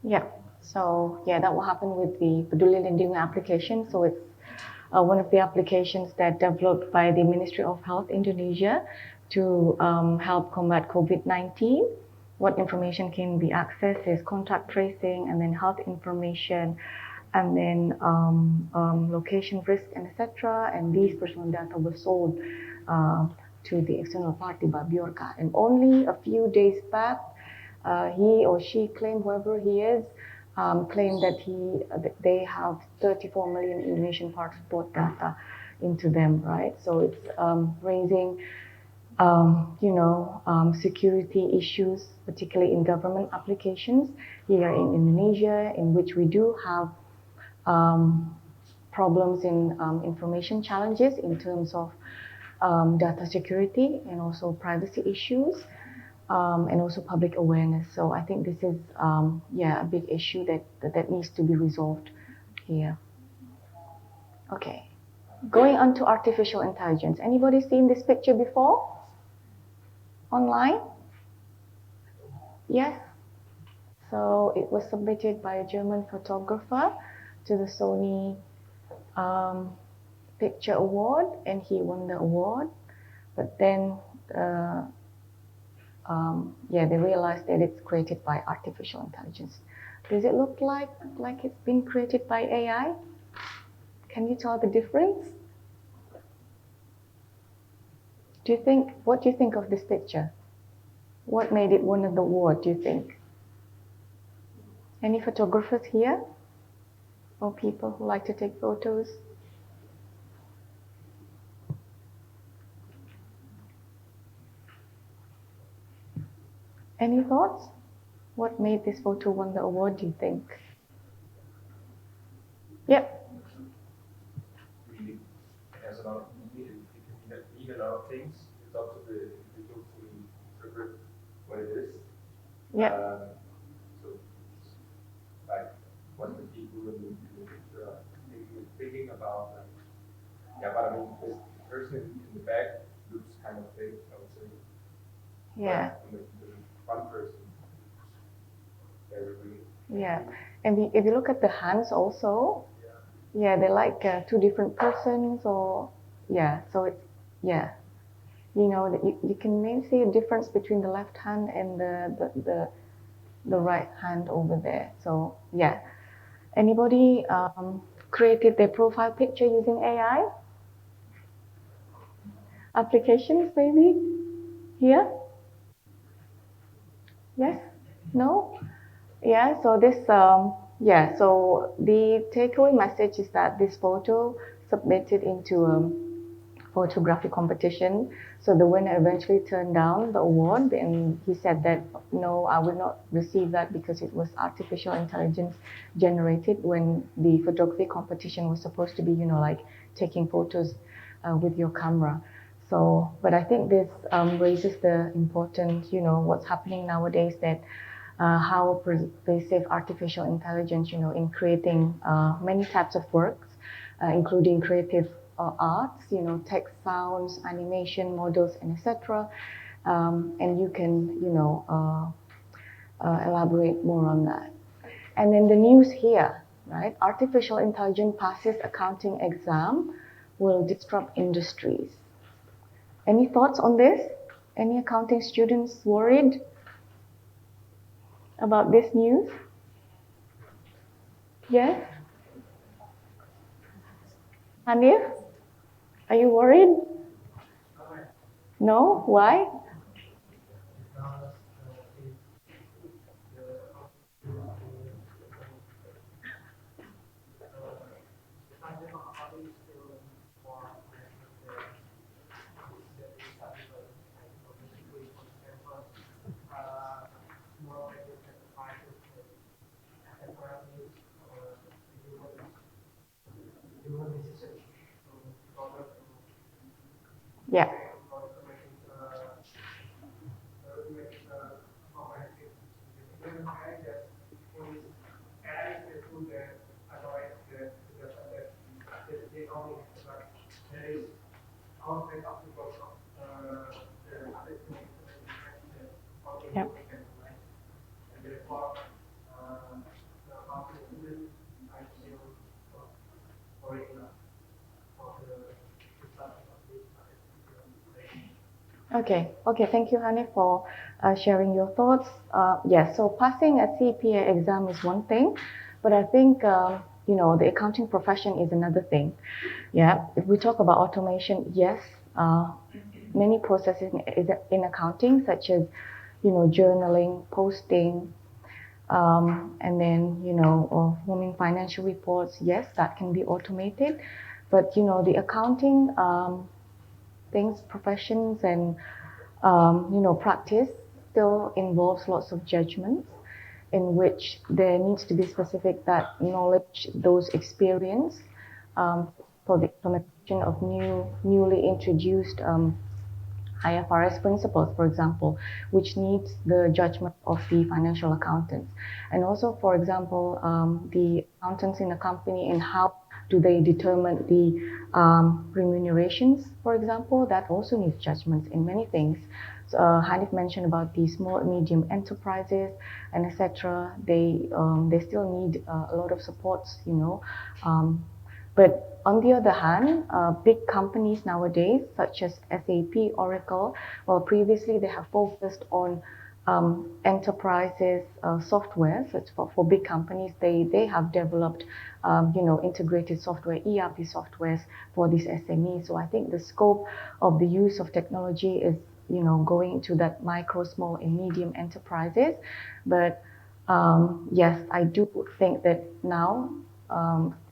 Yeah. So that will happen with the Peduli Lindungi application. So it's one of the applications that developed by the Ministry of Health Indonesia to help combat COVID-19. What information can be accessed is contact tracing, and then health information, and then location risk, and etc. And these personal data were sold to the external party by Bjorka. And only a few days back, he or she claimed, whoever he is, claimed that they have 34 million Indonesian passport data into them, right? So it's raising, security issues, particularly in government applications here in Indonesia, in which we do have problems in information challenges in terms of data security and also privacy issues. and also public awareness. So I think this is, a big issue that needs to be resolved here. Okay, going on to artificial intelligence. Anybody seen this picture before? Online? Yes? So it was submitted by a German photographer to the Sony Picture Award, and he won the award. But then, they realized that it's created by artificial intelligence. Does it look like it's been created by AI? Can you tell the difference? What do you think of this picture? What made it win the award, do you think? Any photographers here? Or people who like to take photos? Any thoughts? What made this photo win the award, do you think? Yep. Really, it has a lot of meaning. It can mean a lot of things. It's up to the individual to interpret what it is. Yep. So, like, what the people in the picture are thinking about. But I mean, this person in the back looks kind of fake, I would say. Yeah. But the one person, very real. Yeah. And if you look at the hands also, they're like two different persons, or so it's that you can maybe see a difference between the left hand and the right hand over there. So anybody created their profile picture using AI? Applications maybe here? Yes? No? Yeah, so this, so the takeaway message is that this photo submitted into a photography competition. So the winner eventually turned down the award, and he said that, no, I will not receive that because it was artificial intelligence generated, when the photography competition was supposed to be, like taking photos with your camera. So, but I think this raises the important, what's happening nowadays, that how pervasive artificial intelligence, in creating many types of works, including creative arts, text, sounds, animation, models, and etc. And you can, elaborate more on that. And then the news here, right? Artificial intelligence passes accounting exam, will disrupt industries. Any thoughts on this? Any accounting students worried about this news? Yes? Hanif? Are you worried? No? Why? Yeah. Yep. Okay, thank you, Hanif, for sharing your thoughts. So passing a CPA exam is one thing, but I think, the accounting profession is another thing. Yeah, if we talk about automation, yes, many processes in accounting, such as, journaling, posting, and then, forming financial reports, yes, that can be automated. But, the accounting things, professions, and, practice still involves lots of judgments, in which there needs to be specific that knowledge, those experience, for the implementation of newly introduced IFRS principles, for example, which needs the judgment of the financial accountants. And also, for example, the accountants in a company and how do they determine the remunerations, for example, that also needs judgments in many things. So, Hanif mentioned about the small and medium enterprises and etc. They still need a lot of supports, you know. But on the other hand, big companies nowadays, such as SAP, Oracle, well, previously they have focused on enterprises software. So for big companies, they have developed, integrated software, ERP softwares for these SMEs. So I think the scope of the use of technology is, going into that micro, small, and medium enterprises. But yes, I do think that now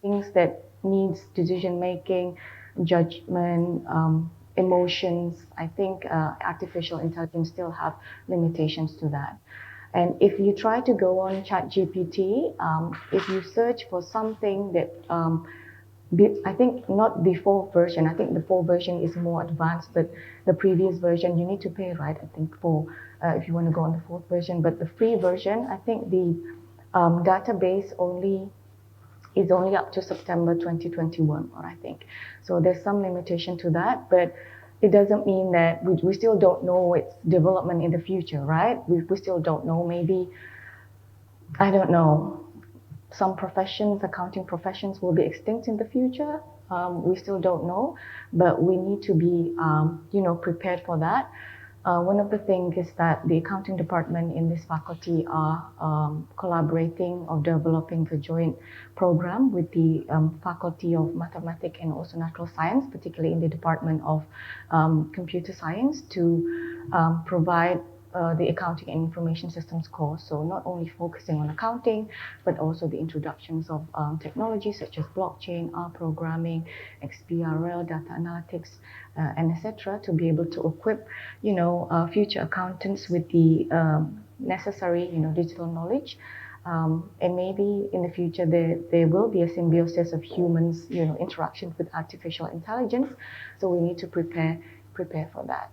things that needs decision making, judgment, emotions, I think artificial intelligence still have limitations to that. And if you try to go on ChatGPT, if you search for something that I think not the full version. I think the full version is more advanced, but the previous version you need to pay, right? I think for if you want to go on the full version. But the free version, I think the database is only up to September 2021, or I think. So there's some limitation to that, but it doesn't mean that we still don't know its development in the future, right? We still don't know. Maybe, I don't know, some professions, accounting professions will be extinct in the future. We still don't know, but we need to be, prepared for that. One of the things is that the accounting department in this faculty are collaborating or developing a joint program with the Faculty of Mathematics and also Natural Science, particularly in the Department of Computer Science, to provide the Accounting and Information Systems course. So not only focusing on accounting, but also the introductions of technology such as blockchain, R programming, XBRL, data analytics, and etc. to be able to equip, future accountants with the necessary, digital knowledge. And maybe in the future there will be a symbiosis of humans, interaction with artificial intelligence. So we need to prepare for that.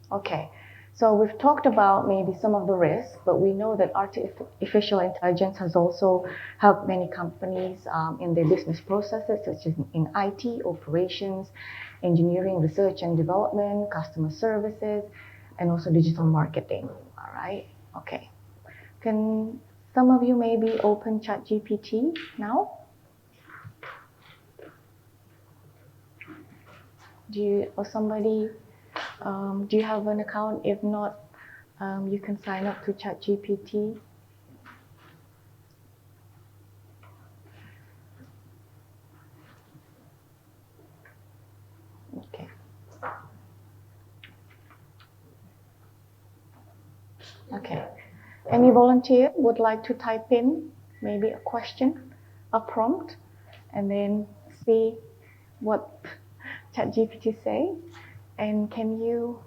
Okay, so we've talked about maybe some of the risks, but we know that artificial intelligence has also helped many companies in their business processes, such as in IT, operations, engineering, research and development, customer services, and also digital marketing. All right, okay. Can some of you maybe open ChatGPT now? Do you have an account? If not, you can sign up to ChatGPT. Okay. Okay. Any volunteer would like to type in maybe a question, a prompt, and then see what ChatGPT say? And can you,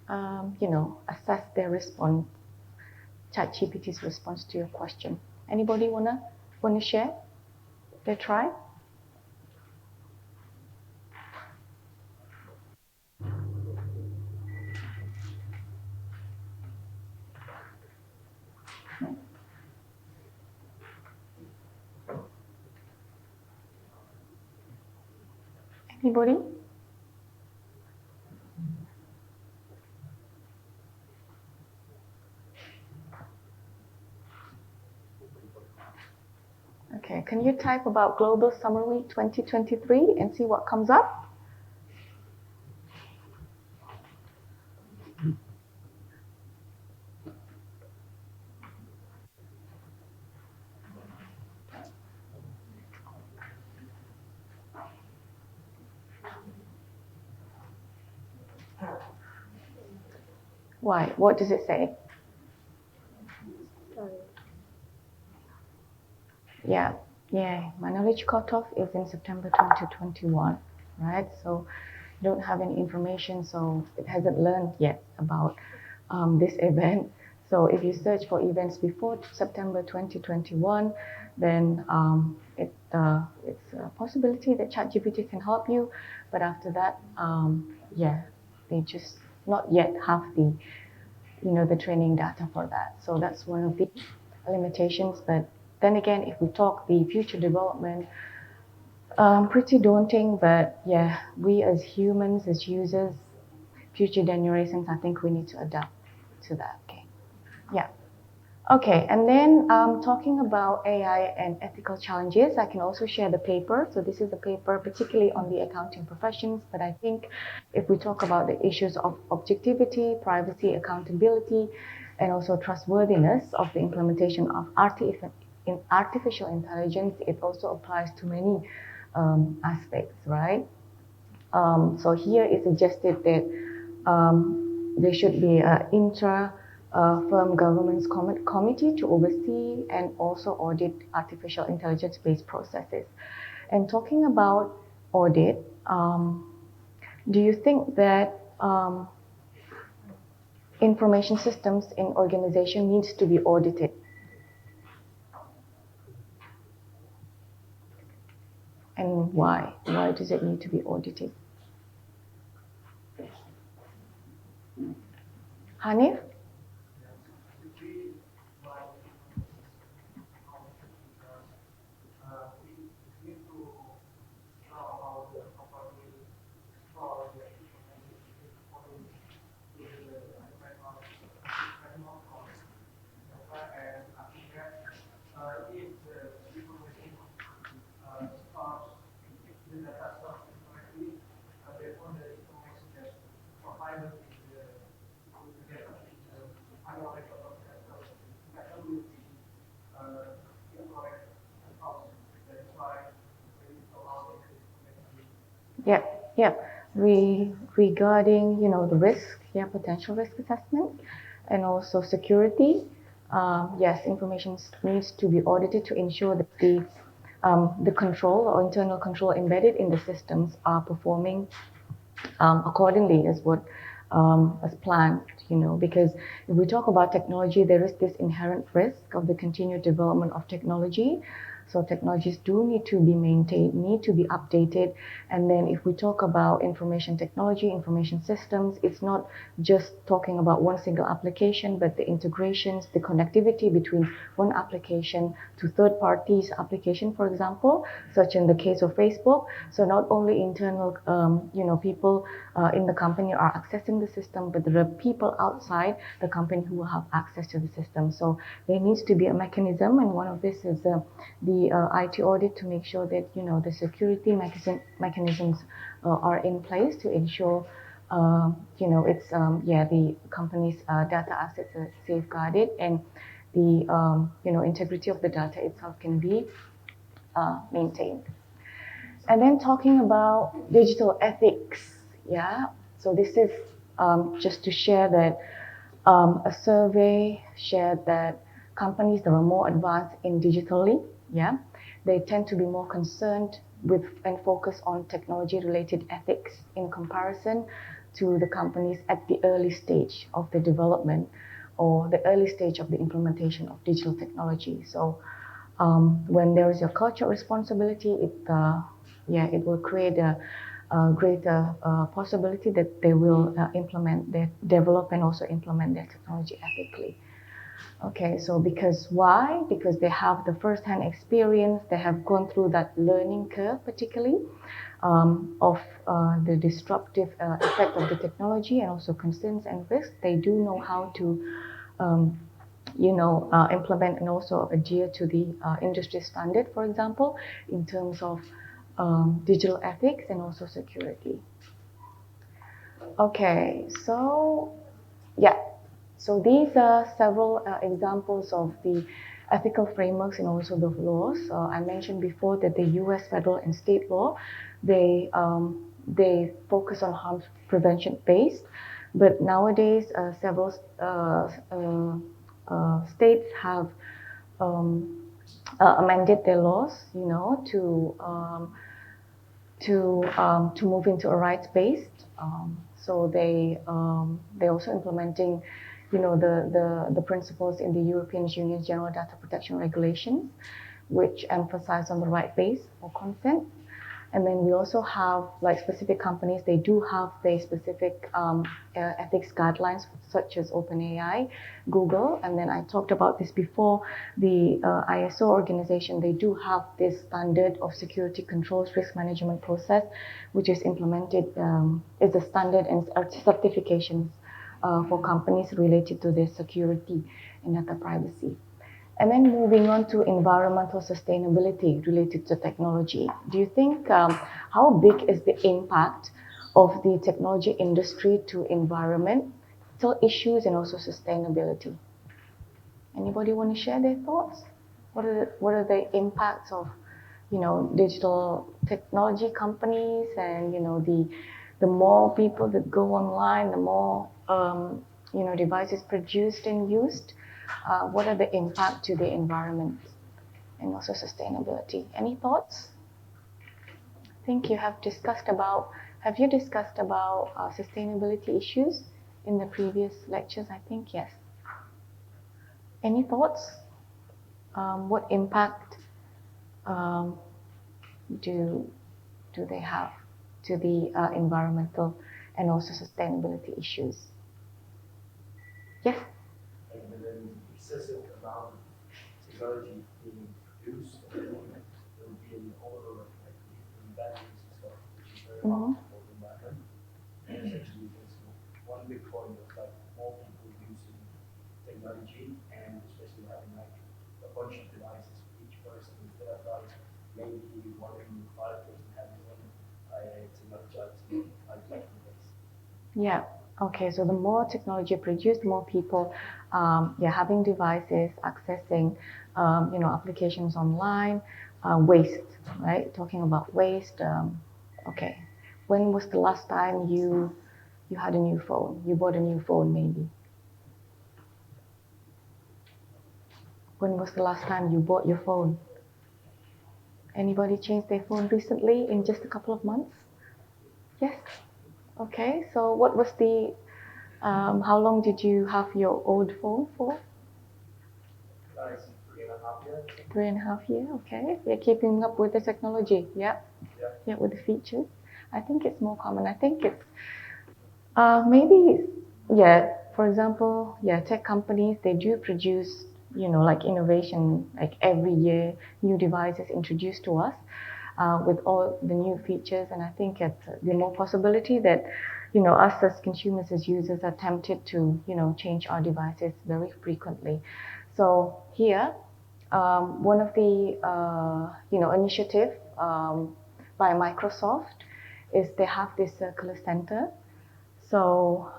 assess their response, ChatGPT's response to your question? Anybody wanna share their try? Anybody? Okay, can you type about Global Summary 2023 and see what comes up? Why? What does it say? Yeah. My knowledge cutoff is in September 2021, right? So I don't have any information, so it hasn't learned yet about this event. So if you search for events before September 2021, then it's a possibility that ChatGPT can help you. But after that, yeah, they just not yet have the the training data for that. So that's one of the limitations. But then again, if we talk the future development, pretty daunting. But yeah, we as humans, as users, future generations, I think we need to adapt to that. Okay. Yeah. Okay, and then talking about AI and ethical challenges, I can also share the paper. So this is a paper particularly on the accounting professions, but I think if we talk about the issues of objectivity, privacy, accountability, and also trustworthiness of the implementation of artificial intelligence, it also applies to many aspects, right? So here it suggested that there should be an intra-firm governance committee to oversee and also audit artificial intelligence-based processes. And talking about audit, do you think that information systems in organization needs to be audited? And why? Why does it need to be audited? Hanif? Yeah, yeah. Regarding the risk, potential risk assessment, and also security. Yes, information needs to be audited to ensure that the control or internal control embedded in the systems are performing accordingly as planned. Because if we talk about technology, there is this inherent risk of the continued development of technology. So technologies do need to be maintained, need to be updated. And then if we talk about information technology, information systems, it's not just talking about one single application, but the integrations, the connectivity between one application to third parties application, for example, such in the case of Facebook. So not only internal, people in the company are accessing the system, but there are people outside the company who will have access to the system. So there needs to be a mechanism, and one of this is the IT audit to make sure that the security mechanisms are in place to ensure it's the company's data assets are safeguarded, and the integrity of the data itself can be maintained. And then talking about digital ethics, so this is just to share that a survey shared that companies that are more advanced in digitally, they tend to be more concerned with and focus on technology-related ethics in comparison to the companies at the early stage of the development or the early stage of the implementation of digital technology. So when there is a cultural responsibility, it will create a greater possibility that they will develop and also implement their technology ethically. Okay, so why? Because they have the first-hand experience, they have gone through that learning curve, particularly of the disruptive effect of the technology and also concerns and risks. They do know how to implement and also adhere to the industry standard, for example, in terms of digital ethics and also security. Okay, so so these are several examples of the ethical frameworks and also the laws. I mentioned before that the U.S. federal and state law, they focus on harm prevention based, but nowadays several states have amended their laws, to move into a rights based. So they also implementing the principles in the European Union's General Data Protection Regulations, which emphasize on the right base for consent. And then we also have like specific companies, they do have their specific ethics guidelines, such as OpenAI, Google, and then I talked about this before, the ISO organization, they do have this standard of security controls risk management process, which is implemented, is a standard and certifications for companies related to their security and data privacy. And then moving on to environmental sustainability related to technology. Do you think, how big is the impact of the technology industry to environmental issues and also sustainability? Anybody want to share their thoughts? What are the impacts of, digital technology companies, and, the more people that go online, the more, devices produced and used? What are the impact to the environment and also sustainability? Any thoughts? I think you have you discussed about sustainability issues in the previous lectures? I think yes. Any thoughts? What impact do they have to the environmental and also sustainability issues? Yes? Like with an excessive amount of technology being produced, there will be an overload of like different batteries and stuff, which is very harmful for the environment. And essentially, there's one big point of like more people using technology, and especially having like a bunch of devices for each person instead of like maybe 1 in 5 person having one technology item like device. Yeah. Okay. So the more technology produced, the more people, having devices, accessing, applications online, waste, right? Talking about waste. Okay. When was the last time you had a new phone? You bought a new phone, maybe. When was the last time you bought your phone? Anybody changed their phone recently in just a couple of months? Yes. Okay. So what was the how long did you have your old phone for? 3.5 years. 3.5 years, okay. You're keeping up with the technology, yeah? Yeah, with the features. I think it's more common. I think it's maybe, for example, tech companies, they do produce, like innovation, like every year, new devices introduced to us with all the new features. And I think it's the more possibility that, us as consumers, as users, are tempted to, change our devices very frequently. So here, one of the, initiative by Microsoft is they have this circular center. So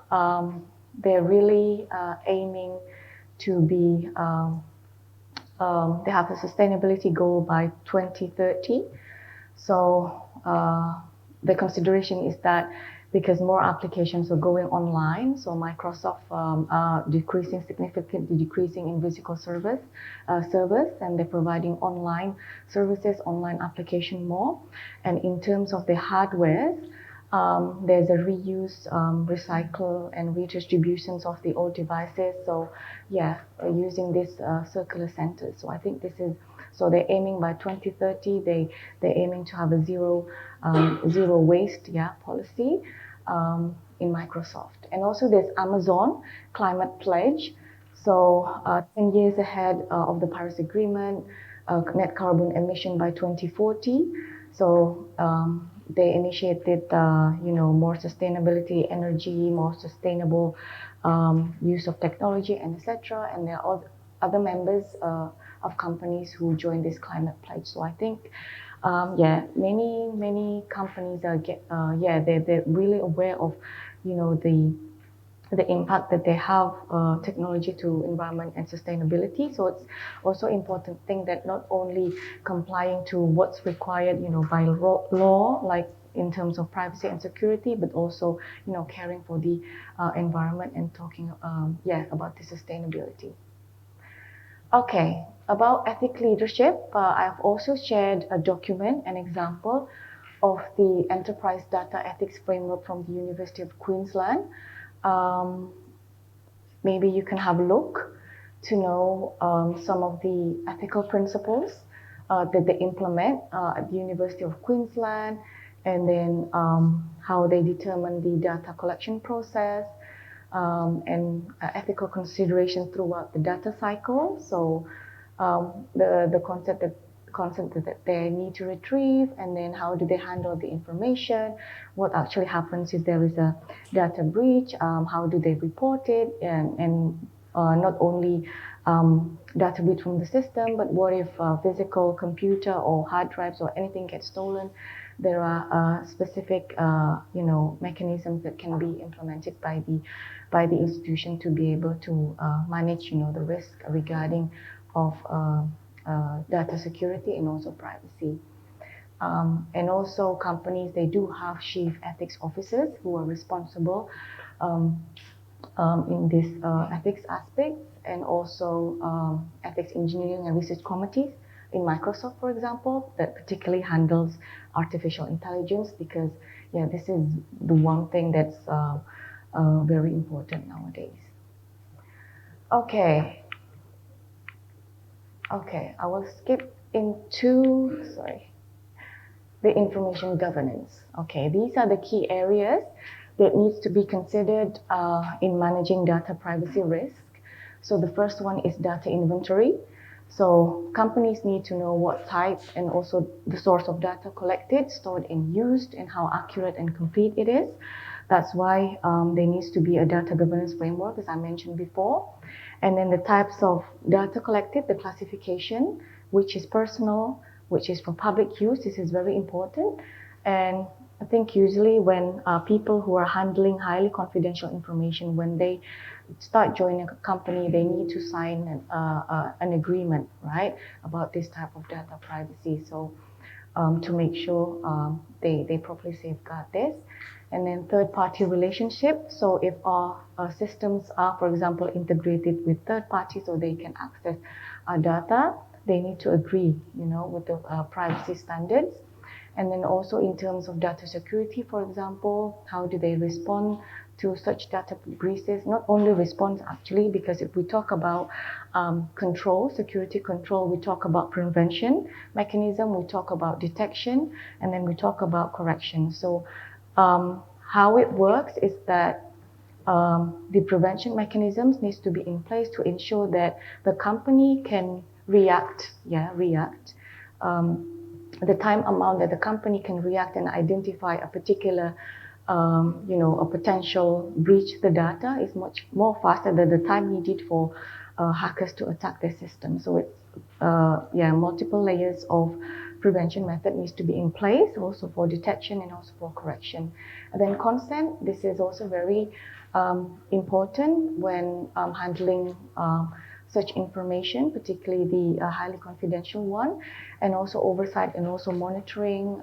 they're really aiming to be, they have a sustainability goal by 2030. So the consideration is that because more applications are going online, so Microsoft significantly decreasing in physical service, and they're providing online services, online application more. And in terms of the hardware, there's a reuse, recycle, and redistributions of the old devices. So using this circular centers. So I think this is, so they're aiming by 2030, they're aiming to have a zero waste policy in Microsoft. And also there's Amazon Climate Pledge. So 10 years ahead of the Paris Agreement, net carbon emission by 2040. So they initiated, more sustainability, energy, more sustainable use of technology, and etc. And there are other members of companies who joined this climate pledge. So I think, many companies are they're really aware of, the impact that they have technology to environment and sustainability. So it's also important thing that not only complying to what's required, by law, like in terms of privacy and security, but also, caring for the environment and talking, about the sustainability. Okay, about ethic leadership, I've also shared a document, an example of the Enterprise Data Ethics Framework from the University of Queensland. maybe you can have a look to know some of the ethical principles that they implement at the University of Queensland, and then how they determine the data collection process, and ethical consideration throughout the data cycle. So the concept that they need to retrieve, and then how do they handle the information, what actually happens if there is a data breach, how do they report it, and not only data breach from the system, but what if physical computer or hard drives or anything gets stolen. There are specific mechanisms that can be implemented by the institution to be able to manage the risk regarding of data security and also privacy. And also companies, they do have chief ethics officers who are responsible in this ethics aspects, and also ethics engineering and research committees in Microsoft, for example, that particularly handles artificial intelligence, because this is the one thing that's very important nowadays. Okay, I will skip into, the information governance. Okay, these are the key areas that needs to be considered in managing data privacy risk. So the first one is data inventory. So companies need to know what type and also the source of data collected, stored, and used, and how accurate and complete it is. That's why there needs to be a data governance framework, as I mentioned before. And then the types of data collected, the classification, which is personal, which is for public use. This is very important. And I think usually when people who are handling highly confidential information, when they start joining a company, they need to sign an agreement, right, about this type of data privacy. So to make sure they properly safeguard this. And then third-party relationship. So if our systems are, for example, integrated with third parties so they can access our data, they need to agree, with the privacy standards. And then also in terms of data security, for example, how do they respond to such data breaches? Not only respond actually, because if we talk about control, security control, we talk about prevention mechanism, we talk about detection, and then we talk about correction. So how it works is that the prevention mechanisms needs to be in place to ensure that the company can react. The time amount that the company can react and identify a particular, a potential breach the data is much more faster than the time needed for hackers to attack the system. So it's, multiple layers of prevention method needs to be in place, also for detection and also for correction. And then consent, this is also very important when handling such information, particularly the highly confidential one, and also oversight and also monitoring,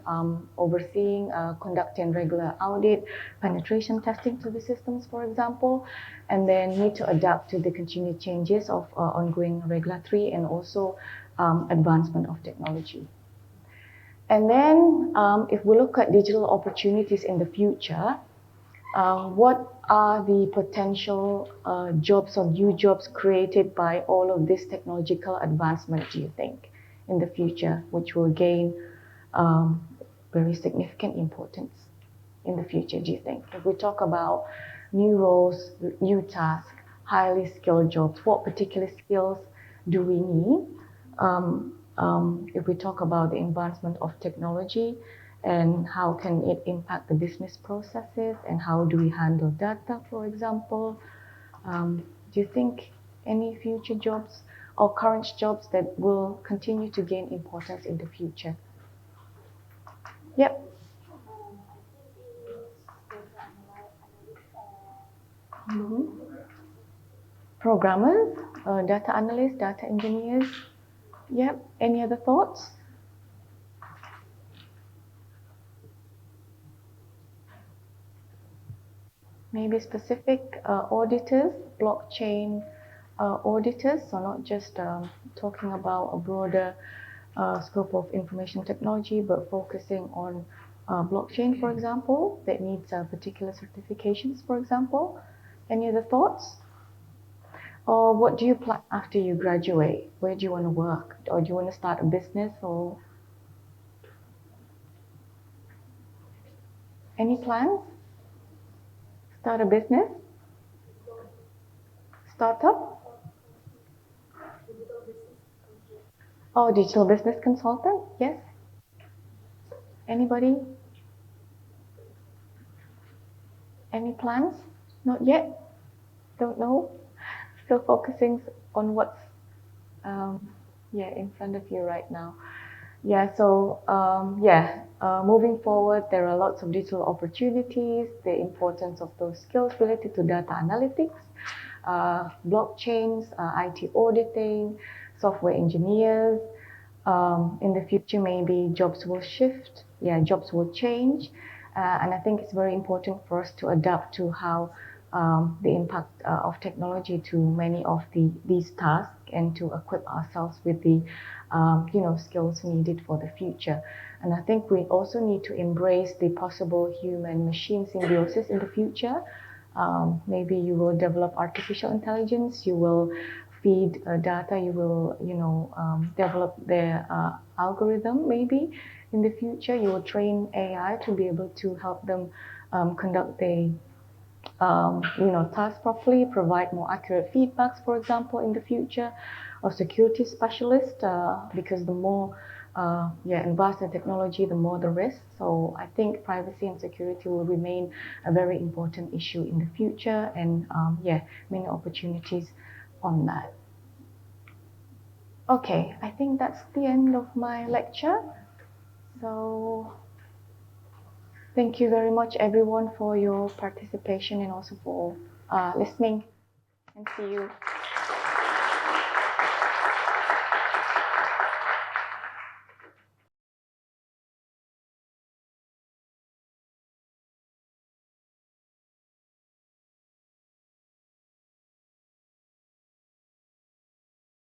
overseeing, conducting regular audit, penetration testing to the systems, for example, and then need to adapt to the continued changes of ongoing regulatory and also advancement of technology. And then if we look at digital opportunities in the future, what are the potential jobs or new jobs created by all of this technological advancement, do you think, in the future, which will gain very significant importance in the future, do you think? If we talk about new roles, new tasks, highly skilled jobs, what particular skills do we need? If we talk about the advancement of technology, and how can it impact the business processes, and how do we handle data, for example? Do you think any future jobs or current jobs that will continue to gain importance in the future? Yep. Programmers, data analysts, data engineers. Yep. Any other thoughts? Maybe specific auditors, blockchain auditors, so not just talking about a broader scope of information technology, but focusing on blockchain, for example, that needs particular certifications, for example. Any other thoughts? Or what do you plan after you graduate? Where do you want to work? Or do you want to start a business or any plans? Start a business? Startup? Oh, digital business consultant? Yes. Anybody? Any plans? Not yet? Don't know? Still focusing on what's in front of you right now. Moving forward, there are lots of digital opportunities, the importance of those skills related to data analytics, blockchains, IT auditing, software engineers. In the future, maybe jobs will shift, jobs will change. And I think it's very important for us to adapt to how the impact of technology to many of these tasks and to equip ourselves with the skills needed for the future. And I think we also need to embrace the possible human-machine symbiosis in the future. Maybe you will develop artificial intelligence, you will feed data, you will develop their algorithm. Maybe in the future you will train AI to be able to help them conduct the task properly, provide more accurate feedbacks, for example, in the future, or security specialist, because the more advanced the technology, the more the risk. So I think privacy and security will remain a very important issue in the future, and many opportunities on that. Okay, I think that's the end of my lecture. So thank you very much, everyone, for your participation and also for listening. And see you.